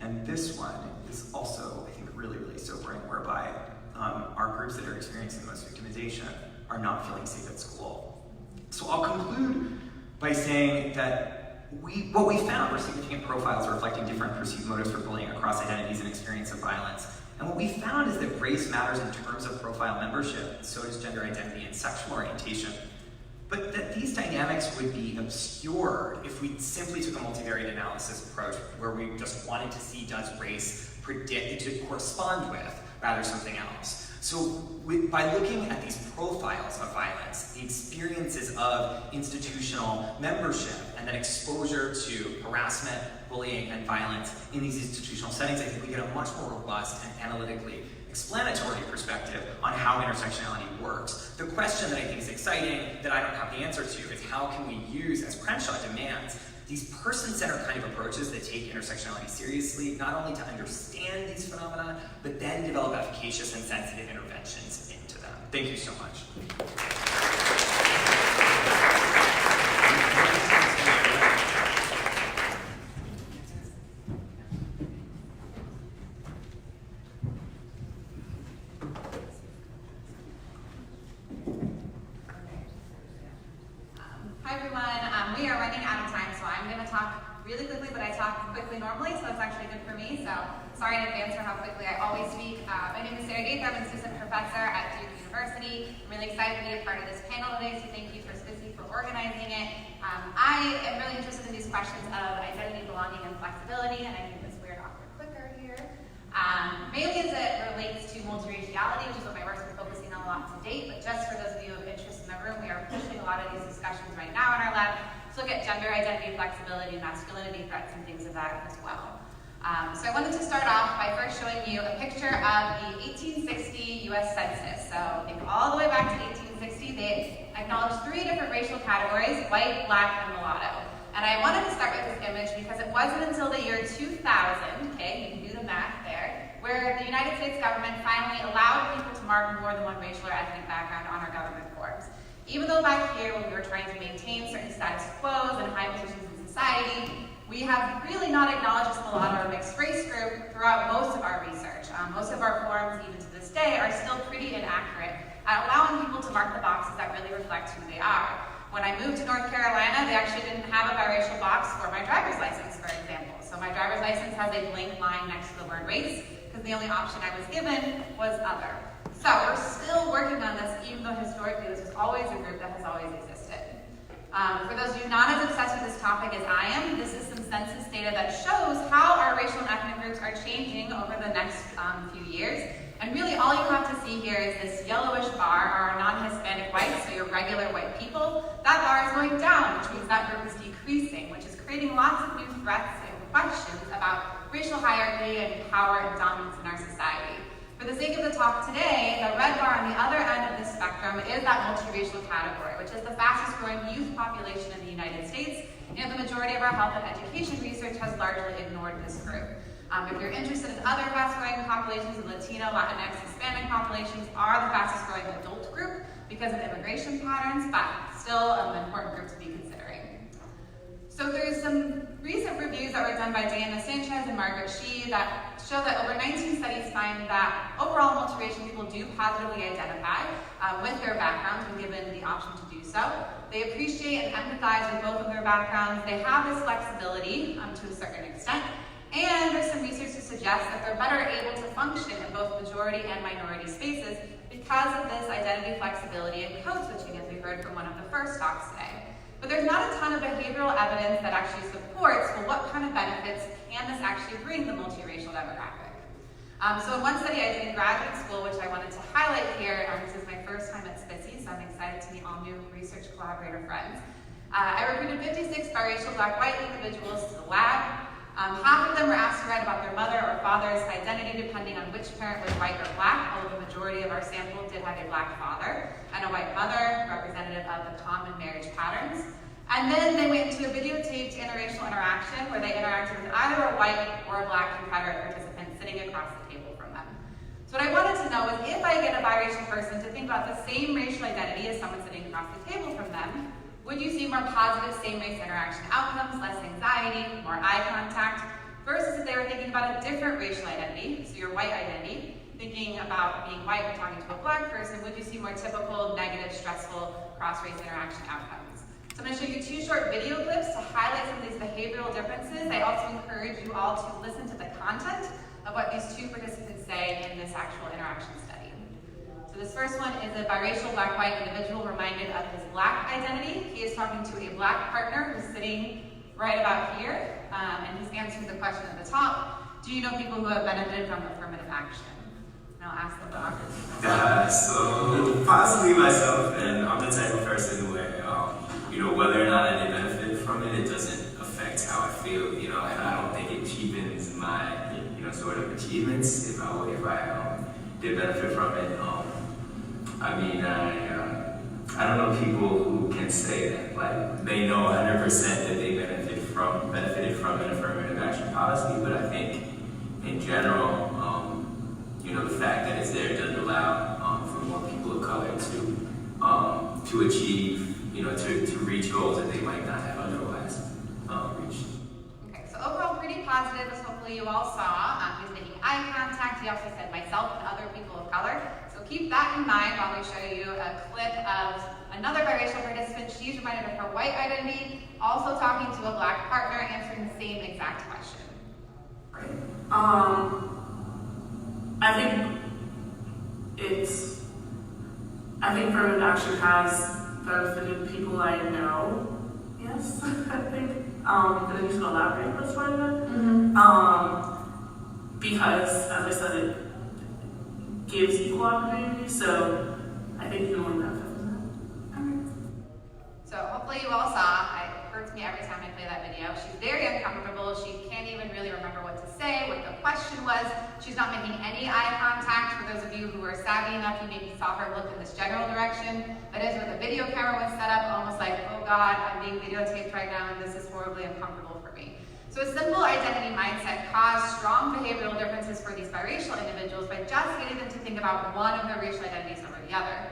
And this one is also, I think, really, really sobering, whereby our groups that are experiencing the most victimization are not feeling safe at school. So I'll conclude by saying that what we found were significant profiles reflecting different perceived motives for bullying across identities and experience of violence. And what we found is that race matters in terms of profile membership, and so does gender identity and sexual orientation. But that these dynamics would be obscured if we simply took a multivariate analysis approach where we just wanted to see, does race predict to correspond with, rather something else. So by looking at these profiles of violence, the experiences of institutional membership, and then exposure to harassment, bullying, and violence in these institutional settings, I think we get a much more robust and analytically explanatory perspective on how intersectionality works. The question that I think is exciting, that I don't have the answer to, is how can we use, as Crenshaw demands, these person-centered kind of approaches that take intersectionality seriously, not only to understand these phenomena, but then develop efficacious and sensitive interventions into them. Thank you so much. Hi everyone, we are running out of time, so I'm going to talk really quickly, but I talk quickly normally, so it's actually good for me, so sorry in advance for how quickly I always speak. My name is Gaither. I'm an assistant professor at Duke University. I'm really excited to be a part of this panel today, so thank you for SPSSI for organizing it. I am really interested in these questions of identity, belonging, and flexibility, and I need this weird awkward clicker here. Mainly as it relates to multiraciality, which is what my work's been focusing on a lot to date, but just for those of you of interest in the room, we are pushing a lot of these discussions right now in our lab to look at gender identity, flexibility, masculinity threats, and things of that as well. So I wanted to start off by first showing you a picture of the 1860 US Census. So think all the way back to 1860, they acknowledged 3 different racial categories: white, black, and mulatto. And I wanted to start with this image because it wasn't until the year 2000, okay, you can do the math there, where the United States government finally allowed people to mark more than one racial or ethnic background on our government forms. Even though back here, when we were trying to maintain certain status quos and high positions in society, we have really not acknowledged this mulatto or mixed race group throughout most of our research. Most of our forms, even to this day, are still pretty inaccurate at allowing people to mark the boxes that really reflect who they are. When I moved to North Carolina, they actually didn't have a biracial box for my driver's license, for example. So my driver's license has a blank line next to the word race, because the only option I was given was other. So we're still working on this, even though historically this was always a group that has always existed. For those of you not as obsessed with this topic as I am, this is some census data that shows how our racial and ethnic groups are changing over the next few years. And really all you have to see here is this yellowish bar are non-Hispanic whites, so your regular white people. That bar is going down, which means that group is decreasing, which is creating lots of new threats and questions about racial hierarchy and power and dominance in our society. For the sake of the talk today, the red bar on the other end of the spectrum is that multiracial category, which is the fastest growing youth population in the United States, and the majority of our health and education research has largely ignored this group. If you're interested in other fast-growing populations, the Latino, Latinx, Hispanic populations are the fastest-growing adult group because of immigration patterns, but still an important group to be considering. So there's some recent reviews that were done by Diana Sanchez and Margaret Shee that show that over 19 studies find that overall multiracial people do positively identify with their backgrounds when given the option to do so. They appreciate and empathize with both of their backgrounds. They have this flexibility to a certain extent. And there's some research to suggest that they're better able to function in both majority and minority spaces because of this identity flexibility and code switching, as we heard from one of the first talks today. But there's not a ton of behavioral evidence that actually supports, well, what kind of benefits can this actually bring the multiracial demographic? So in one study I did in graduate school, which I wanted to highlight here, this is my first time at SPSSI, so I'm excited to meet all new research collaborator friends. I recruited 56 biracial black-white individuals to the lab. Half of them were asked to write about their mother or father's identity depending on which parent was white or black, although the majority of our sample did have a black father and a white mother, representative of the common marriage patterns. And then they went into a videotaped interracial interaction where they interacted with either a white or a black Confederate participant sitting across the table from them. So what I wanted to know is if I get a biracial person to think about the same racial identity as someone sitting across the table from them, would you see more positive same-race interaction outcomes, less anxiety, more eye contact? versus if they were thinking about a different racial identity, so your white identity, thinking about being white and talking to a black person, would you see more typical, negative, stressful cross-race interaction outcomes? So I'm going to show you 2 short video clips to highlight some of these behavioral differences. I also encourage you all to listen to the content of what these 2 participants say in this actual interaction study. So this first one is a biracial black-white individual reminded of his black identity. He is talking to a black partner who's sitting right about here, and he's answering the question at the top: do you know people who have benefited from affirmative action? And I'll ask the doctor. So possibly myself, and I'm the type of person where, whether or not they benefit from it, it doesn't affect how I feel, and I don't think it cheapens my, sort of achievements if I did benefit from it. I don't know people who can say that, like, they know 100% that they benefited from an affirmative action policy, but I think in general, the fact that it's there does allow for more people of color to achieve, to reach goals that they might not have otherwise reached. Okay, so overall pretty positive, as hopefully you all saw. He was making eye contact. He also said myself and other people of color. So keep that in mind while we show you a clip of another biracial participant. She's reminded of her white identity, also talking to a black partner, answering the same exact question. I think affirmative action has benefited people I know. Yes, I think. But then you should elaborate for this part of it. Because, as I said, it gives equal opportunity, so I think you want to benefit from that. So hopefully you all saw, it hurts me every time I play that video. She's very uncomfortable. She can't even really remember what to say, what the question was. She's not making any eye contact. For those of you who are savvy enough, you maybe saw her look in this general direction. That is where the video camera was set up, almost like, oh God, I'm being videotaped right now and this is horribly uncomfortable for me. So a simple identity mindset caused strong behavioral differences for these biracial individuals by just getting them to think about one of their racial identities over the other.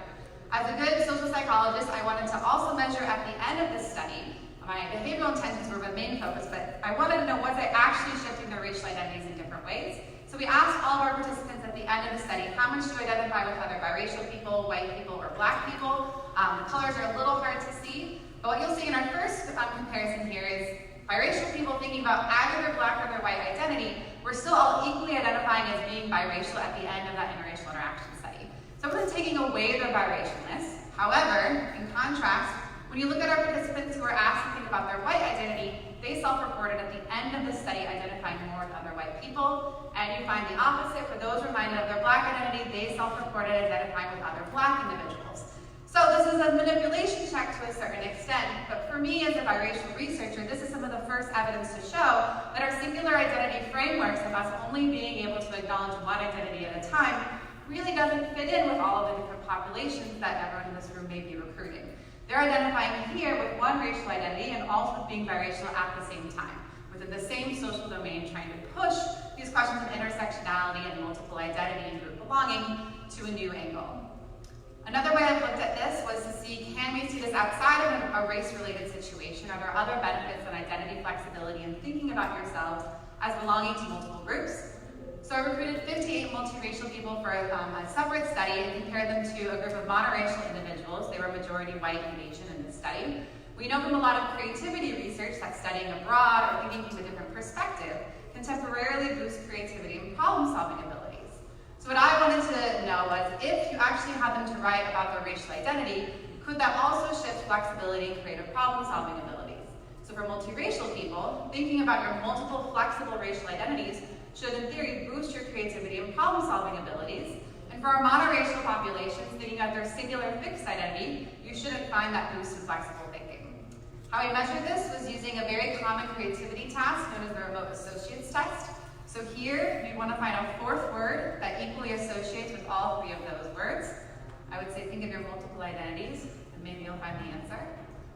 As a good social psychologist, I wanted to also measure at the end of this study. My behavioral intentions were my main focus, but I wanted to know was I actually shifting their racial identities in different ways. So we asked all of our participants at the end of the study, how much do you identify with other biracial people, white people, or black people? The colors are a little hard to see, but what you'll see in our first comparison here is biracial people thinking about either their black or their white identity, we're still all equally identifying as being biracial at the end of that interracial interaction study. So I wasn't taking away their biracialness. However, in contrast, when you look at our participants who are asked to think about their white identity, they self-reported at the end of the study identifying more with other white people, and you find the opposite for those reminded of their black identity, they self-reported identifying with other black individuals. So this is a manipulation check to a certain extent, but for me as a biracial researcher, this is some of the first evidence to show that our singular identity frameworks of us only being able to acknowledge one identity at a time really doesn't fit in with all of the different populations that everyone in this room may be recruiting. They're identifying here with one racial identity and also with being biracial at the same time, within the same social domain, trying to push these questions of intersectionality and multiple identity and group belonging to a new angle. Another way I've looked at this was to see, can we see this outside of a race-related situation? Are there other benefits on identity flexibility and thinking about yourselves as belonging to multiple groups? So I recruited 58 multiracial people for a separate study and compared them to a group of monoracial individuals. They were majority white and Asian in this study. We know from a lot of creativity research that studying abroad or thinking from a different perspective can temporarily boost creativity and problem-solving abilities. So what I wanted to know was, if you actually had them to write about their racial identity, could that also shift flexibility and creative problem-solving abilities? So for multiracial people, thinking about your multiple flexible racial identities should, in theory, boost your creativity and problem-solving abilities. And for our monoracial populations, thinking of their singular fixed identity, you shouldn't find that boost in flexible thinking. How we measured this was using a very common creativity task known as the remote associates test. So here, you want to find a fourth word that equally associates with all three of those words. I would say think of your multiple identities, and maybe you'll find the answer.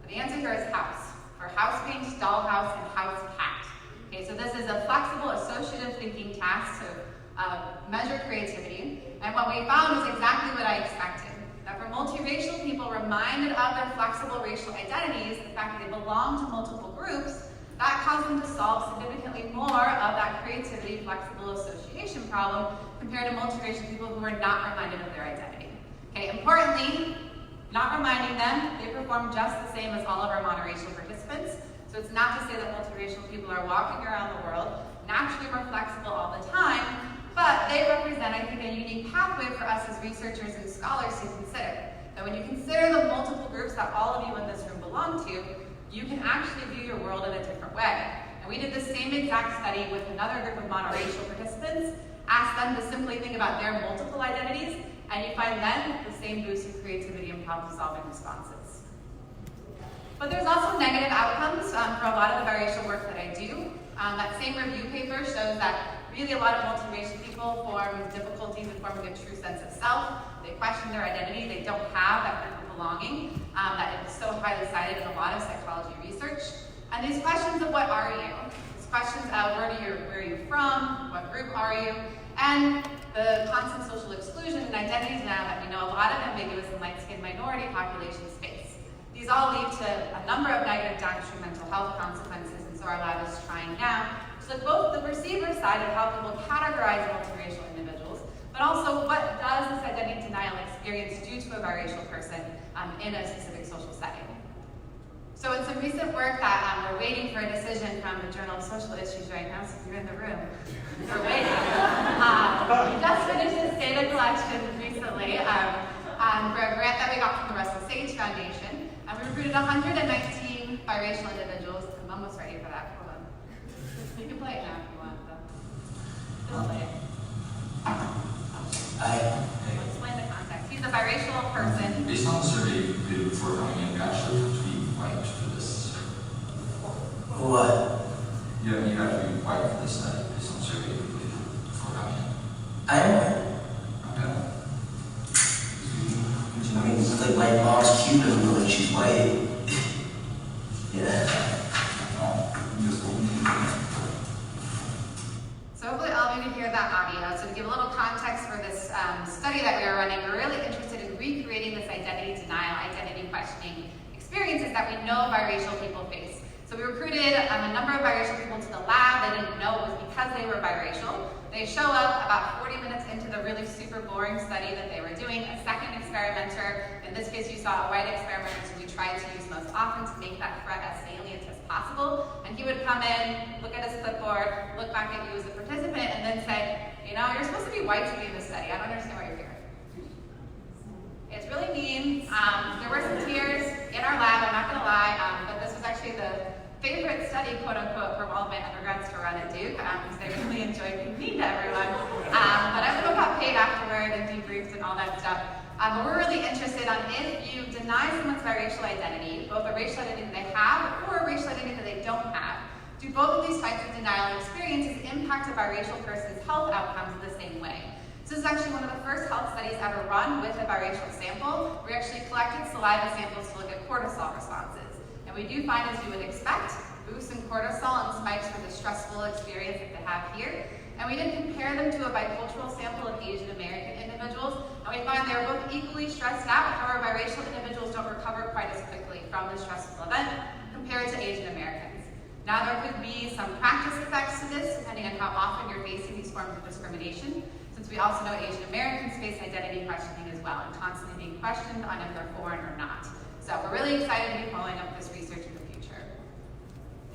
But the answer here is house. For house paint, dollhouse, and house cat. Okay, so this is a flexible associative thinking task to measure creativity. And what we found was exactly what I expected. That for multiracial people reminded of their flexible racial identities, the fact that they belong to multiple groups, that caused them to solve significantly more of that creativity, flexible association problem compared to multiracial people who were not reminded of their identity. Okay, importantly, not reminding them, they perform just the same as all of our monoracial participants. So it's not to say that multiracial people are walking around the world naturally more flexible all the time, but they represent, I think, a unique pathway for us as researchers and scholars to consider. That when you consider the multiple groups that all of you in this room belong to, you can actually view your world in a different way. And we did the same exact study with another group of monoracial participants, asked them to simply think about their multiple identities, and you find then the same boost in creativity and problem-solving responses. But there's also negative outcomes for a lot of the biracial work that I do. That same review paper shows that really a lot of multiracial people form difficulties in forming a true sense of self. They question their identity. They don't have that group of belonging that is so highly cited in a lot of psychology research. And these questions of what are you? These questions of where are you from? What group are you? And the constant social exclusion and identity denial that we know a lot of ambiguous and light-skinned minority populations face. These all lead to a number of negative downstream mental health consequences, and so our lab is trying now to look both at the perceiver side of how people categorize multiracial individuals, but also what does this identity denial experience do to a biracial person in a specific social setting. So in some recent work that we're waiting for a decision from the Journal of Social Issues right now, so if you're in the room, we're waiting. We just finished this data collection recently for a grant that we got from the Russell Sage Foundation, and we recruited 119 biracial individuals. I'm almost ready for that. Hold on. You can play it now if you want, though. Just play it. I'll explain the context. He's a biracial person. Based on the survey you did before coming in, you actually have to be white for this. What? You have to be white for this study based on the survey you did before coming in. I am white. Okay. I mean, it's like my mom's Cuban, but like she's white. Yeah. So hopefully all of you can hear that audio. So to give a little context for this study that we are running, we're really interested in recreating this identity denial, identity questioning experiences that we know biracial people face. So we recruited a number of biracial people to the lab. They didn't know it was because they were biracial. They show up about 40 minutes into the really super boring study that they were doing. A second experimenter, in this case you saw a white experimenter, so we tried to use most often to make that threat as salient as possible. And he would come in, look at his clipboard, look back at you as a participant, and then say, you know, you're supposed to be white to be in this study. I don't understand why you're here. It's really mean. There were some tears in our lab, I'm not gonna lie, but this was actually the favorite study, quote unquote, from all of my undergrads to run at Duke, because they really enjoyed being mean to everyone. But everyone got paid afterward and debriefed and all that stuff. But we're really interested on if you deny someone's biracial identity, both a racial identity they have or a racial identity that they don't have, do both of these types of denial experiences impact a biracial person's health outcomes the same way? So this is actually one of the first health studies ever run with a biracial sample. We actually collected saliva samples to look at cortisol responses. And we do find, as you would expect, boosts in cortisol and spikes for the stressful experience that they have here. And we did compare them to a bicultural sample of Asian American individuals, and we find they were both equally stressed out. However, biracial individuals don't recover quite as quickly from this stressful event compared to Asian Americans. Now, there could be some practice effects to this, depending on how often you're facing these forms of discrimination, since we also know Asian Americans face identity questioning as well, and constantly being questioned on if they're foreign or not. So we're really excited to be following up this research in the future.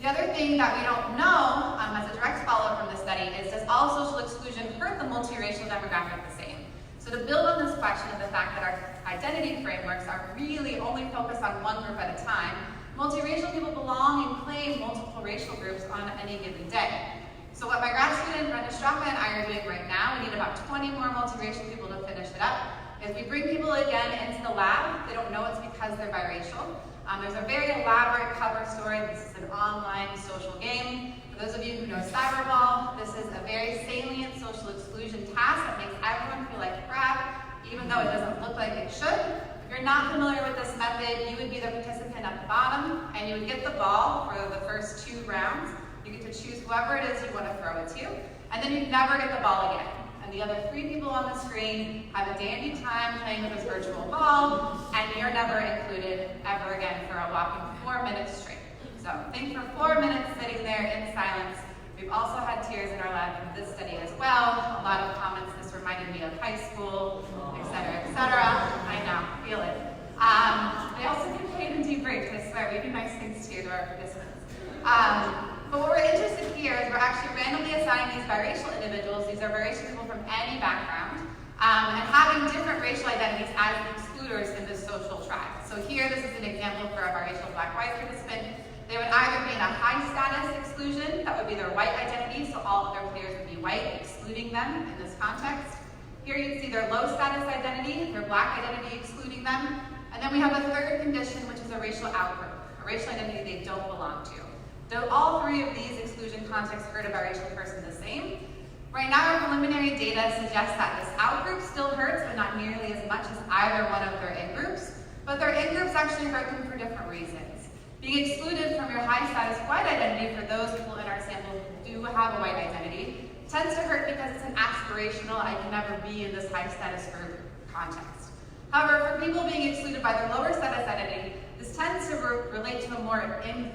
The other thing that we don't know, as a direct follow-up from the study, is does all social exclusion hurt the multiracial demographic the same? So to build on this question of the fact that our identity frameworks are really only focused on one group at a time, multiracial people belong and claim multiple racial groups on any given day. So what my grad student, Grzanka, and I are doing right now, we need about 20 more multiracial people to finish it up, is we bring people again into the lab. They don't know it's because they're biracial. There's a very elaborate cover story. This is an online social game. For those of you who know Cyberball, this is a very salient social exclusion task that makes everyone feel like crap, even though it doesn't look like it should. If you're not familiar with this method, you would be the participant at the bottom, and you would get the ball for the first 2 rounds. You get to choose whoever it is you want to throw it to, and then you'd never get the ball again. And the other 3 people on the screen have a dandy time playing with this virtual ball, and you're never included ever again for a whopping 4 minutes straight. So think for 4 minutes sitting there in silence. We've also had tears in our lab in this study as well. A lot of comments, this reminded me of high school, et cetera, et cetera. I know, feel it. They also get paid in deep breaks, I swear. We do nice things too to our participants. But what we're interested here is we're actually randomly assigning these biracial individuals, these are biracial people from any background, and having different racial identities as excluders in this social tribe. So here, this is an example for a biracial black-white participant. They would either be in a high status exclusion, that would be their white identity, so all of their players would be white, excluding them in this context. Here you'd see their low status identity, their black identity excluding them. And then we have a third condition, which is a racial outgroup, a racial identity they don't belong to. Though all three of these exclusion contexts hurt a biracial person the same, right now our preliminary data suggests that this outgroup still hurts, but not nearly as much as either one of their in-groups. But their in-groups actually hurt them for different reasons. Being excluded from your high status white identity for those people in our sample who do have a white identity tends to hurt because it's an aspirational, I can never be in this high status group context. However, for people being excluded by their lower status identity, this tends to relate to a more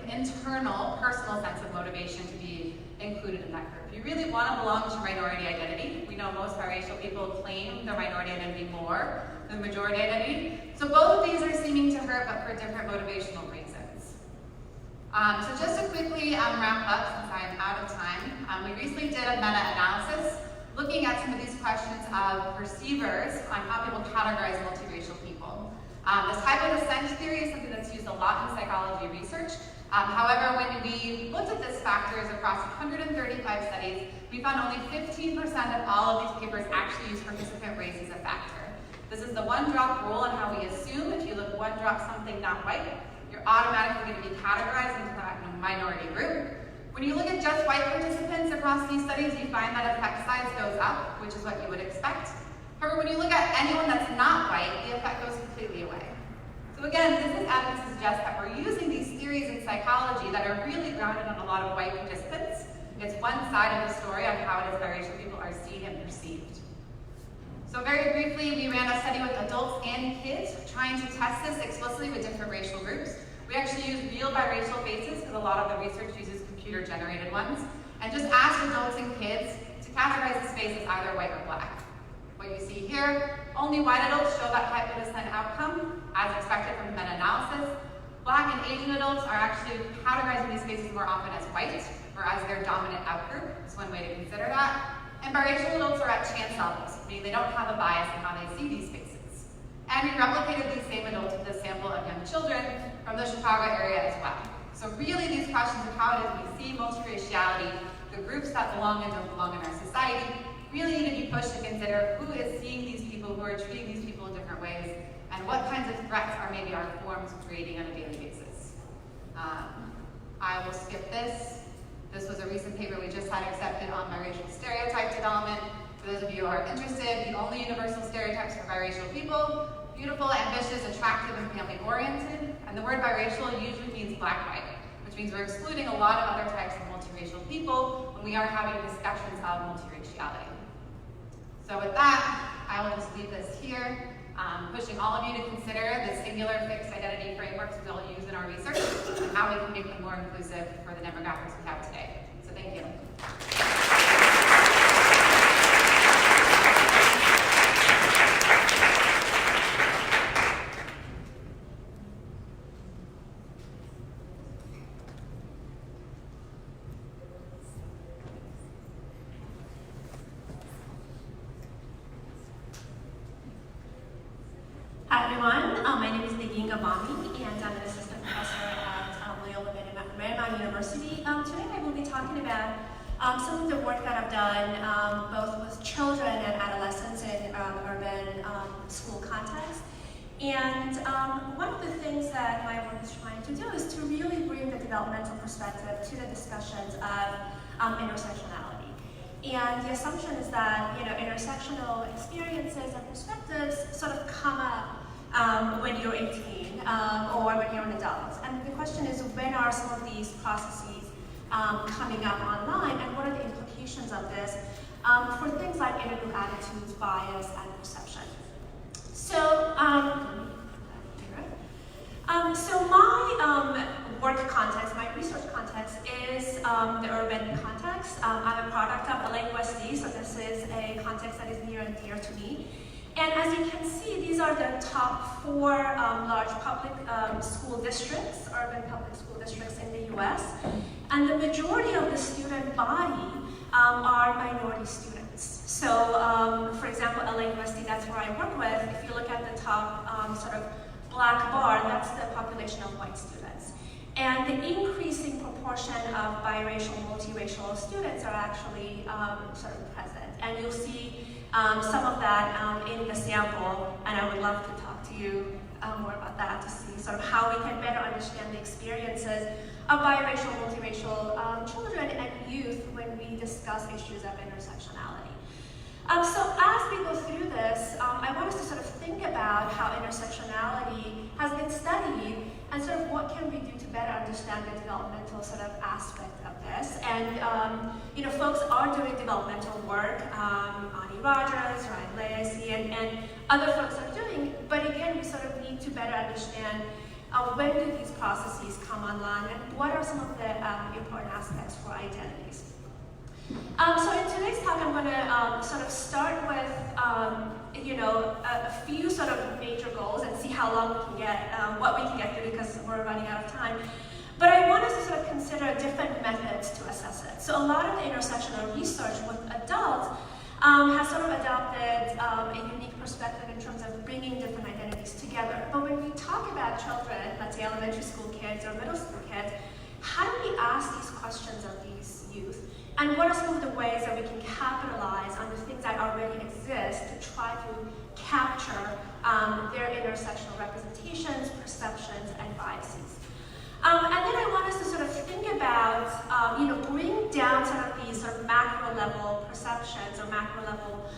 internal, personal sense of motivation to be included in that group. You really want to belong to minority identity. We know most biracial people claim their minority identity more than majority identity. So both of these are seeming to hurt, but for different motivational reasons. So just to quickly wrap up, since I am out of time, we recently did a meta-analysis looking at some of these questions of perceivers on how people categorize multiracial people. This type of descent theory is something that's used a lot in psychology research. However, when we looked at this factors across 135 studies, we found only 15% of all of these papers actually use participant race as a factor. This is the one-drop rule on how we assume if you look one drop something not white, you're automatically going to be categorized into that minority group. When you look at just white participants across these studies, you find that effect size goes up, which is what you would expect. However, when you look at anyone that's not white, the effect goes completely away. So again, this is evidence to suggest that we're using these theories in psychology that are really grounded on a lot of white participants. It's one side of the story on how it is biracial people are seen and perceived. So very briefly, we ran a study with adults and kids trying to test this explicitly with different racial groups. We actually used real biracial faces because a lot of the research uses computer-generated ones, and just asked adults and kids to categorize this face as either white or black. What you see here, only white adults show that type of descent outcome, as expected from the meta-analysis. Black and Asian adults are actually categorizing these faces more often as white, or as their dominant outgroup. It's one way to consider that. And biracial adults are at chance levels, meaning they don't have a bias in how they see these faces. And we replicated these same adults with a sample of young children from the Chicago area as well. So really these questions of how it is we see multiraciality, the groups that belong and don't belong in our society, really need to be pushed to consider who is seeing these people, who are treating these people in different ways, and what kinds of threats are maybe our forms creating on a daily basis. I will skip this. This was a recent paper we just had accepted on biracial stereotype development. For those of you who are interested, the only universal stereotypes for biracial people: beautiful, ambitious, attractive, and family-oriented. And the word biracial usually means black-white, which means we're excluding a lot of other types of multiracial people when we are having discussions of multiraciality. So with that, I will just leave this here, pushing all of you to consider the singular fixed identity frameworks we all use in our research and how we can make them more inclusive for the demographics we have today. So thank you. Hi everyone, my name is Negin Ghavami and I'm an assistant professor at Loyola Marymount University. Today I will be talking about some of the work that I've done both with children and adolescents in urban school contexts. And one of the things that my work is trying to do is to really bring the developmental perspective to the discussions of intersectionality. And the assumption is that intersectional experiences and perspectives sort of come up when you're 18 or when you're an adult. And the question is, when are some of these processes coming up online, and what are the implications of this for things like intergroup attitudes, bias, and perception? So, So my work context, my research context is the urban context. I'm a product of LA USD, so this is a context that is near and dear to me. And as you can see, these are the top 4 large public school districts, urban public school districts in the US. And the majority of the student body are minority students. So for example, LA University, that's where I work with. If you look at the top sort of black bar, that's the population of white students. And the increasing proportion of biracial, multiracial students are actually sort of present. And you'll see some of that in the sample, and I would love to talk to you more about that to see sort of how we can better understand the experiences of biracial, multiracial children and youth when we discuss issues of intersectionality. So as we go through this, I want us to sort of think about how intersectionality has been studied and sort of what can we do to better understand the developmental sort of aspect of this. And you know, folks are doing developmental work, Ani Rogers, Ryan Lacy, and other folks are doing, but again, we sort of need to better understand when do these processes come online and what are some of the important aspects for identities. So in today's talk, I'm going to sort of start with, you know, a few sort of major goals and see how long we can get, what we can get through because we're running out of time. But I want us to sort of consider different methods to assess it. So a lot of the intersectional research with adults has sort of adopted a unique perspective in terms of bringing different identities together. But when we talk about children, let's say elementary school kids or middle school kids, how do we ask these questions of these youth? And what are some of the ways that we can capitalize on the things that already exist to try to capture their intersectional representations, perceptions, and biases? And then I want us to sort of think about, you know, bring down some of these sort of macro level perceptions or macro level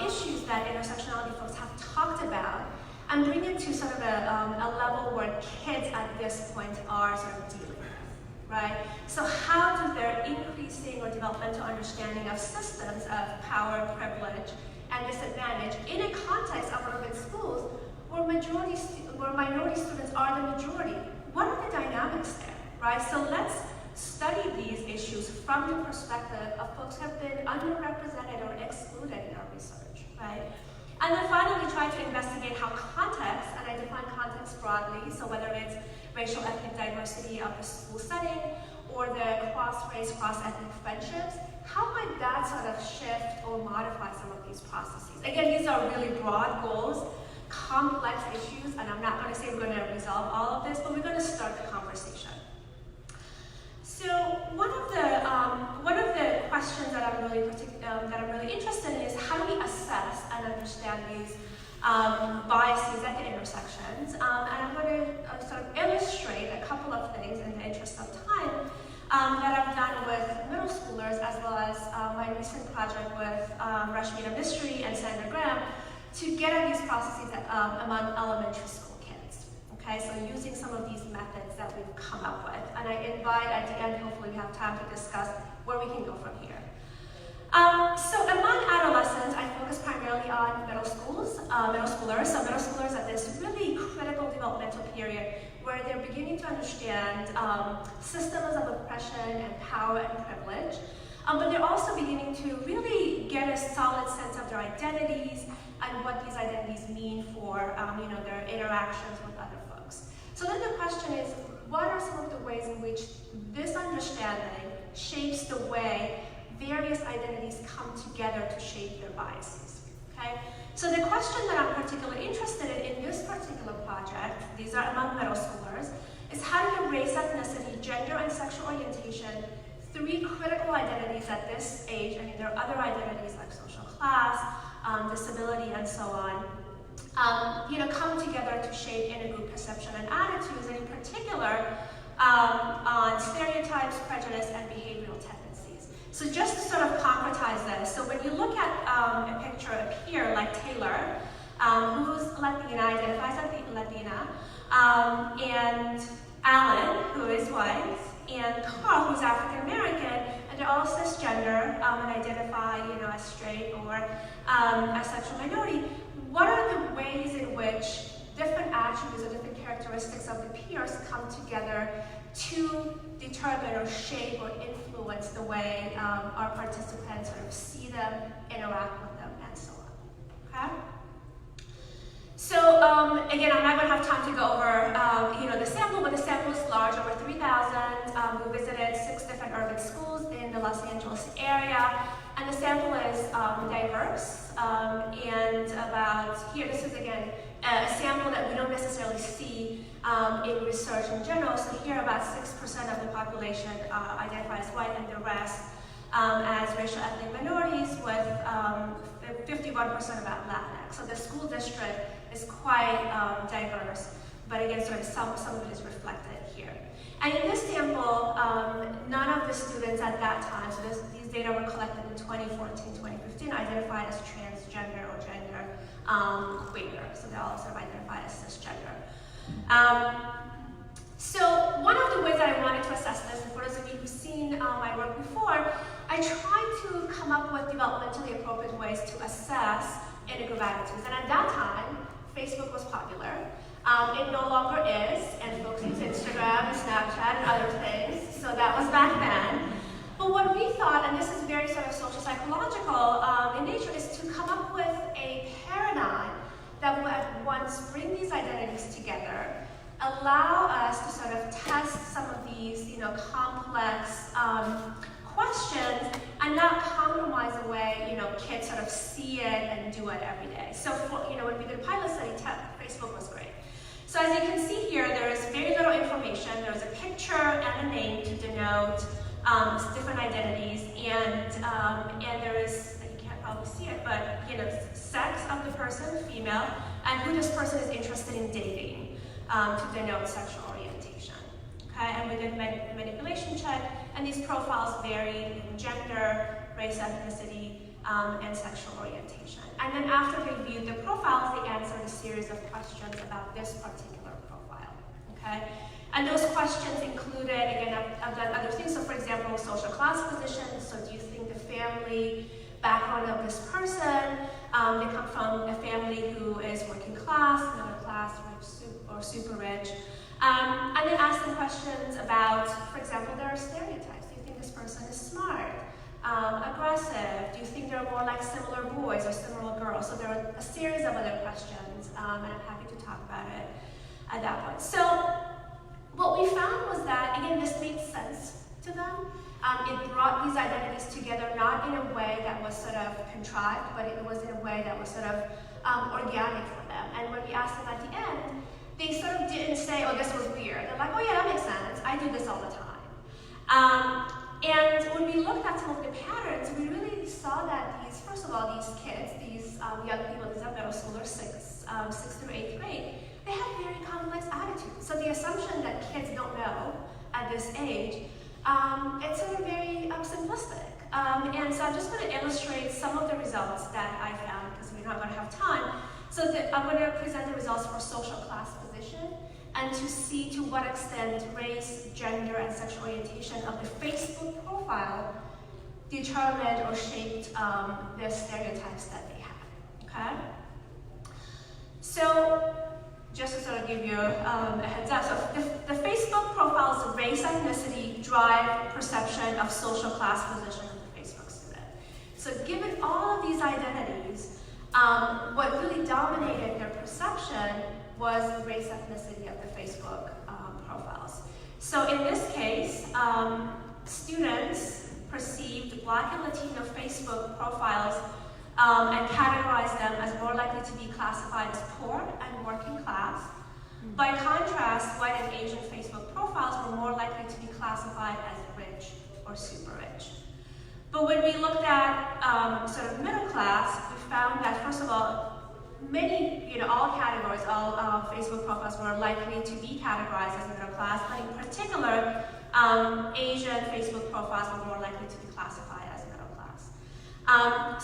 issues that intersectionality folks have talked about and bring it to sort of a level where kids at this point are sort of dealing with, right? So how do their increasing or developmental understanding of systems of power, privilege, and disadvantage in a context of urban schools where minority students are the majority, what are the dynamics there, right? So let's study these issues from the perspective of folks who have been underrepresented or excluded in our research, right? And then finally, try to investigate how context, and I define context broadly, so whether it's racial ethnic diversity of the school setting or the cross-race, cross-ethnic friendships, how might that sort of shift or modify some of these processes? Again, these are really broad goals, complex issues, and I'm not going to say we're going to resolve all of this, but we're going to start the conversation. So one of the questions that I'm really interested in is how do we assess and understand these biases at the intersections? And I'm going to sort of illustrate a couple of things in the interest of time that I've done with middle schoolers, as well as my recent project with Rashmina Mistry and Sandra Graham, to get at these processes among elementary school kids. Okay, so using some of these methods that we've come up with. And I invite at the end, hopefully we have time to discuss where we can go from here. So among adolescents, I focus primarily on middle schoolers. So middle schoolers at this really critical developmental period where they're beginning to understand systems of oppression and power and privilege. But they're also beginning to really get a solid sense of their identities and what these identities mean for you know, their interactions with other folks. So then the question is, what are some of the ways in which this understanding shapes the way various identities come together to shape their biases? Okay? So the question that I'm particularly interested in this particular project, these are among middle schoolers, is how do race, ethnicity, gender, and sexual orientation, 3 critical identities at this age, I mean there are other identities like social class, disability, and so on, you know, come together to shape intergroup perception and attitudes, and in particular on stereotypes, prejudice, and behavioral tendencies. So just to sort of concretize this, so when you look at a picture up here, like Taylor, who's Latina, identifies as Latina, and Alan, who is white, and Carl, who's African American, and they're all cisgender and identify, you know, as straight or as sexual minority. What are the ways in which different attributes or different characteristics of the peers come together to determine or shape or influence the way our participants sort of see them, interact with them, and so on. Okay? So again, I'm not going to have time to go over the sample, but the sample is large, over 3,000. We visited 6 different urban schools in the Los Angeles area, and the sample is diverse. And about here, this is again a sample that we don't necessarily see in research in general. So here, about 6% of the population identify as white, and the rest as racial ethnic minorities, with 51% about Latinx. So the school district is quite diverse, but again, sort of some of it is reflected here. And in this sample, none of the students at that time, so these data were collected in 2014, 2015, identified as transgender or gender queer. So they all sort of identified as cisgender. So one of the ways that I wanted to assess this, and for those of you who've seen my work before, I tried to come up with developmentally appropriate ways to assess intergroup attitudes. And at that time, Facebook was popular. It no longer is, and folks use Instagram and Snapchat and other things, so that was back then. But what we thought, and this is very sort of social psychological in nature, is to come up with a paradigm that would at once bring these identities together, allow us to sort of test some of these, complex questions, and not compromise the way, kids sort of see it and do it every day. So, when we did a pilot study, Facebook was great. So as you can see here, there is very little information. There's a picture and a name to denote different identities, and there is, you can't probably see it, but sex of the person, female, and who this person is interested in dating to denote sexual orientation. Okay, and we did a manipulation check, and these profiles varied in gender, race, ethnicity, and sexual orientation. And then after they viewed the profiles, they answered a series of questions about this particular profile. Okay, and those questions included, again, I've done other things. So, for example, social class position. So, do you think the family background of this person, they come from a family who is working class, middle class, rich, or super rich? And then ask them questions about, for example, there are stereotypes. Do you think this person is smart, aggressive? Do you think they're more like similar boys or similar girls? So there are a series of other questions, and I'm happy to talk about it at that point. So what we found was that, again, this made sense to them. It brought these identities together, not in a way that was sort of contrived, but it was in a way that was sort of organic for them. And when we asked them at the end, they sort of didn't say, oh, this was weird. They're like, oh yeah, that makes sense. I do this all the time. And when we looked at some of the patterns, we really saw that these, first of all, these kids, these young people, these are middle schoolers, 6th through 8th grade, they have very complex attitudes. So the assumption that kids don't know at this age, it's sort of very simplistic. And so I'm just going to illustrate some of the results that I found, because we're not going to have time. So I'm going to present the results for social class position, and to see to what extent race, gender, and sexual orientation of the Facebook profile determined or shaped the stereotypes that they have. Okay? So, just to sort of give you a heads up, so the Facebook profile's race, ethnicity drive perception of social class position of the Facebook student. So given all of these identities, what really dominated their perception was race, ethnicity of the Facebook profiles. So in this case, students perceived Black and Latino Facebook profiles and categorized them as more likely to be classified as poor and working class. By contrast, white and Asian Facebook profiles were more likely to be classified as rich or super rich. But when we looked at sort of middle class, we found that, first of all, many, all categories, all Facebook profiles were likely to be categorized as middle class, but in particular, Asian Facebook profiles were more likely to be classified as middle class.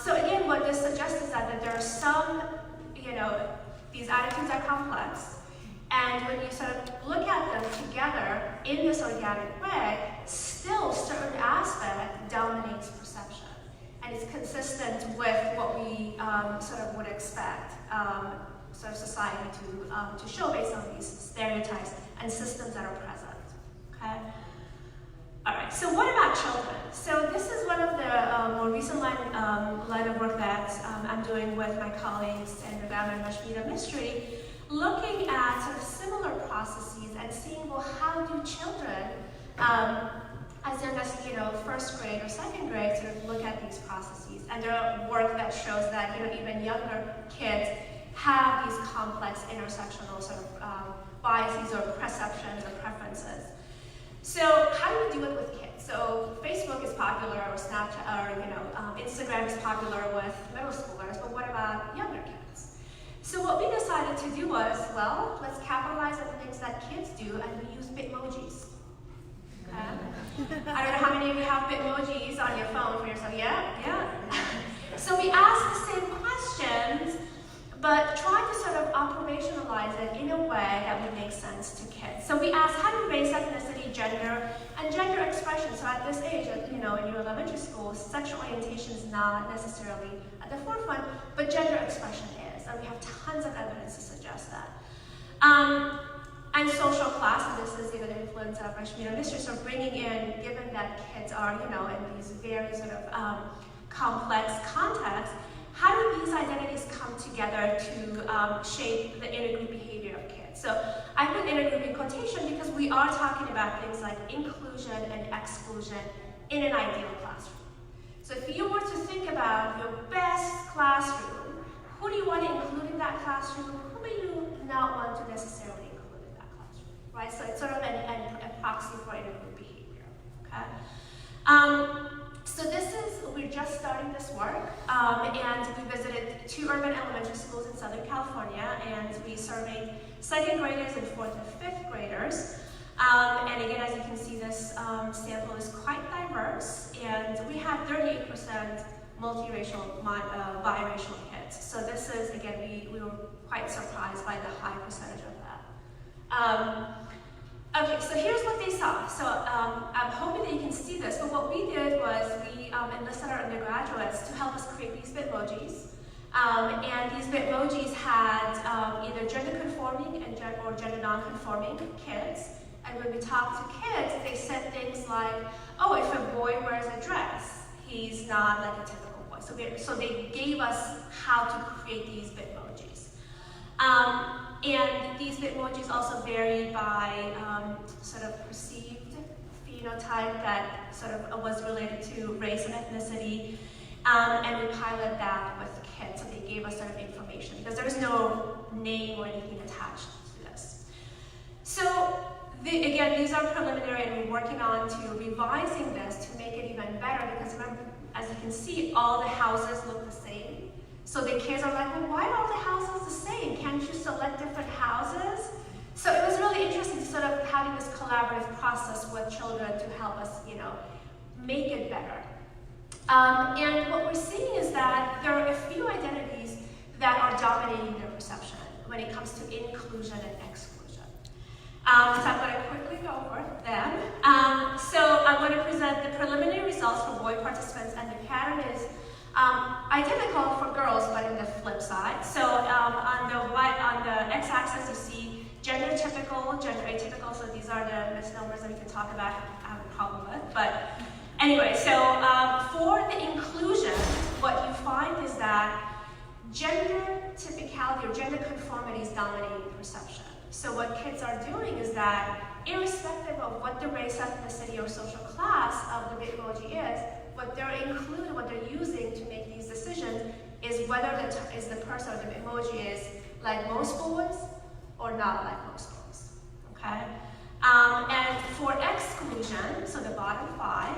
So again, what this suggests is that there are some, these attitudes are complex, and when you sort of look at them together in this organic way, still certain aspect dominates perception. And it's consistent with what we sort of would expect sort of society to show based on these stereotypes and systems that are present. Okay. All right. So what about children? So this is one of the more recent line of work that I'm doing with my colleagues and Ghavami and Rashmita Mistry, looking at sort of similar processes and seeing, well, how do children, as young as first grade or second grade, sort of look at these processes? And there are work that shows that even younger kids have these complex intersectional sort of biases or perceptions or preferences. So how do we do it with kids? So Facebook is popular, or Snapchat, or Instagram is popular with middle schoolers, but what about younger kids? So what we decided to do was, well, let's capitalize on the things that kids do, and we use Bitmojis. I don't know how many of you have Bitmojis on your phone for yourself. Yeah. So we asked the same questions, but tried to sort of operationalize it in a way that would make sense to kids. So we asked, how do race, ethnicity, gender, and gender expression? So at this age, in your elementary school, sexual orientation is not necessarily at the forefront, but gender expression is, and we have tons of evidence to suggest that. And social class, and this is the influence of Rashmita Mistry, so bringing in, given that kids are, in these very sort of complex contexts, how do these identities come together to shape the intergroup behavior of kids? So I put intergroup in quotation because we are talking about things like inclusion and exclusion in an ideal classroom. So if you were to think about your best classroom, who do you want to include in that classroom? Who may you not want to necessarily include in that classroom, right? So it's sort of a proxy for intergroup behavior, okay? So we're just starting this work, and we visited 2 urban elementary schools in Southern California, and we surveyed 2nd graders and 4th and 5th graders. And again, as you can see, this sample is quite diverse, and we had 38% multiracial, biracial kids. So this is, again, we were quite surprised by the high percentage of that. Okay, so here's what they saw. So I'm hoping that you can see this, but what we did was we enlisted our undergraduates to help us create these Bitmojis. And these Bitmojis had either gender-conforming or gender-non-conforming kids. And when we talked to kids, they said things like, oh, if a boy wears a dress, he's not like a typical boy. So they gave us how to create these Bitmojis. And these Bitmojis also vary by sort of perceived phenotype that sort of was related to race and ethnicity. And we piloted that with kids, so they gave us sort of information because there is no name or anything attached to this. So again, these are preliminary, and we're working on to revising this to make it even better because remember, as you can see, all the houses look the same. So the kids are like, well, why are all the houses the same? Can't you select different houses? So it was really interesting to sort of having this collaborative process with children to help us, make it better. And what we're seeing is that there are a few identities that are dominating their perception when it comes to inclusion and exclusion. So I'm going to quickly go over them. So I'm going to present the preliminary results for boy participants, and the pattern is identical for girls, but in the flip side. So on the x-axis, you see gender typical, gender atypical. So these are the misnomers that we can talk about. I have a problem with, but anyway. So for the inclusion, what you find is that gender typicality or gender conformity is dominating perception. So what kids are doing is that, irrespective of what the race, ethnicity, or social class of the Bitmoji is, what they're including, what they're using to make these decisions is whether the person or the Bitmoji is like most boys or not like most boys, okay? And for exclusion, so the bottom 5,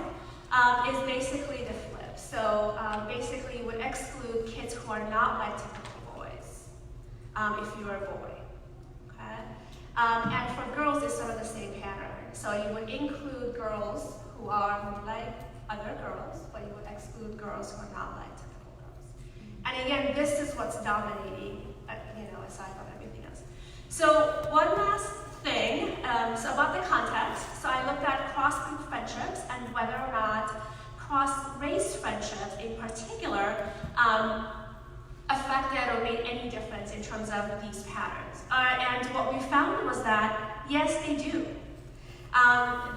is basically the flip. So basically you would exclude kids who are not like typical boys if you're a boy, okay? And for girls, it's sort of the same pattern. So you would include girls who are more like other girls, but you would exclude girls who are not like typical girls. And again, this is what's dominating, aside from everything else. So one last thing, so about the context. So I looked at cross-group friendships and whether or not cross-race friendships in particular fact that it made any difference in terms of these patterns. And what we found was that, yes, they do.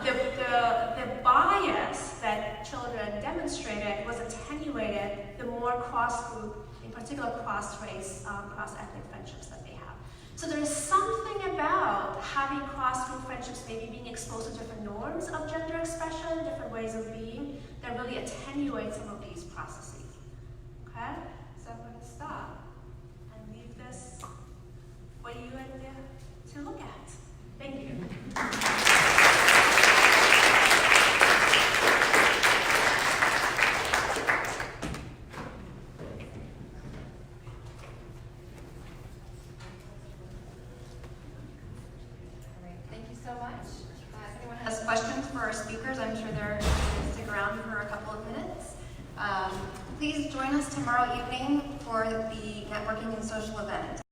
The bias that children demonstrated was attenuated the more cross-group, in particular cross-race, cross-ethnic friendships that they have. So there is something about having cross-group friendships, maybe being exposed to different norms of gender expression, different ways of being, that really attenuate some of these processes. Okay? So I'm going to stop and leave this for you to look at. Thank you. Has questions for our speakers, I'm sure they're going to stick around for a couple of minutes. Please join us tomorrow evening for the networking and social event.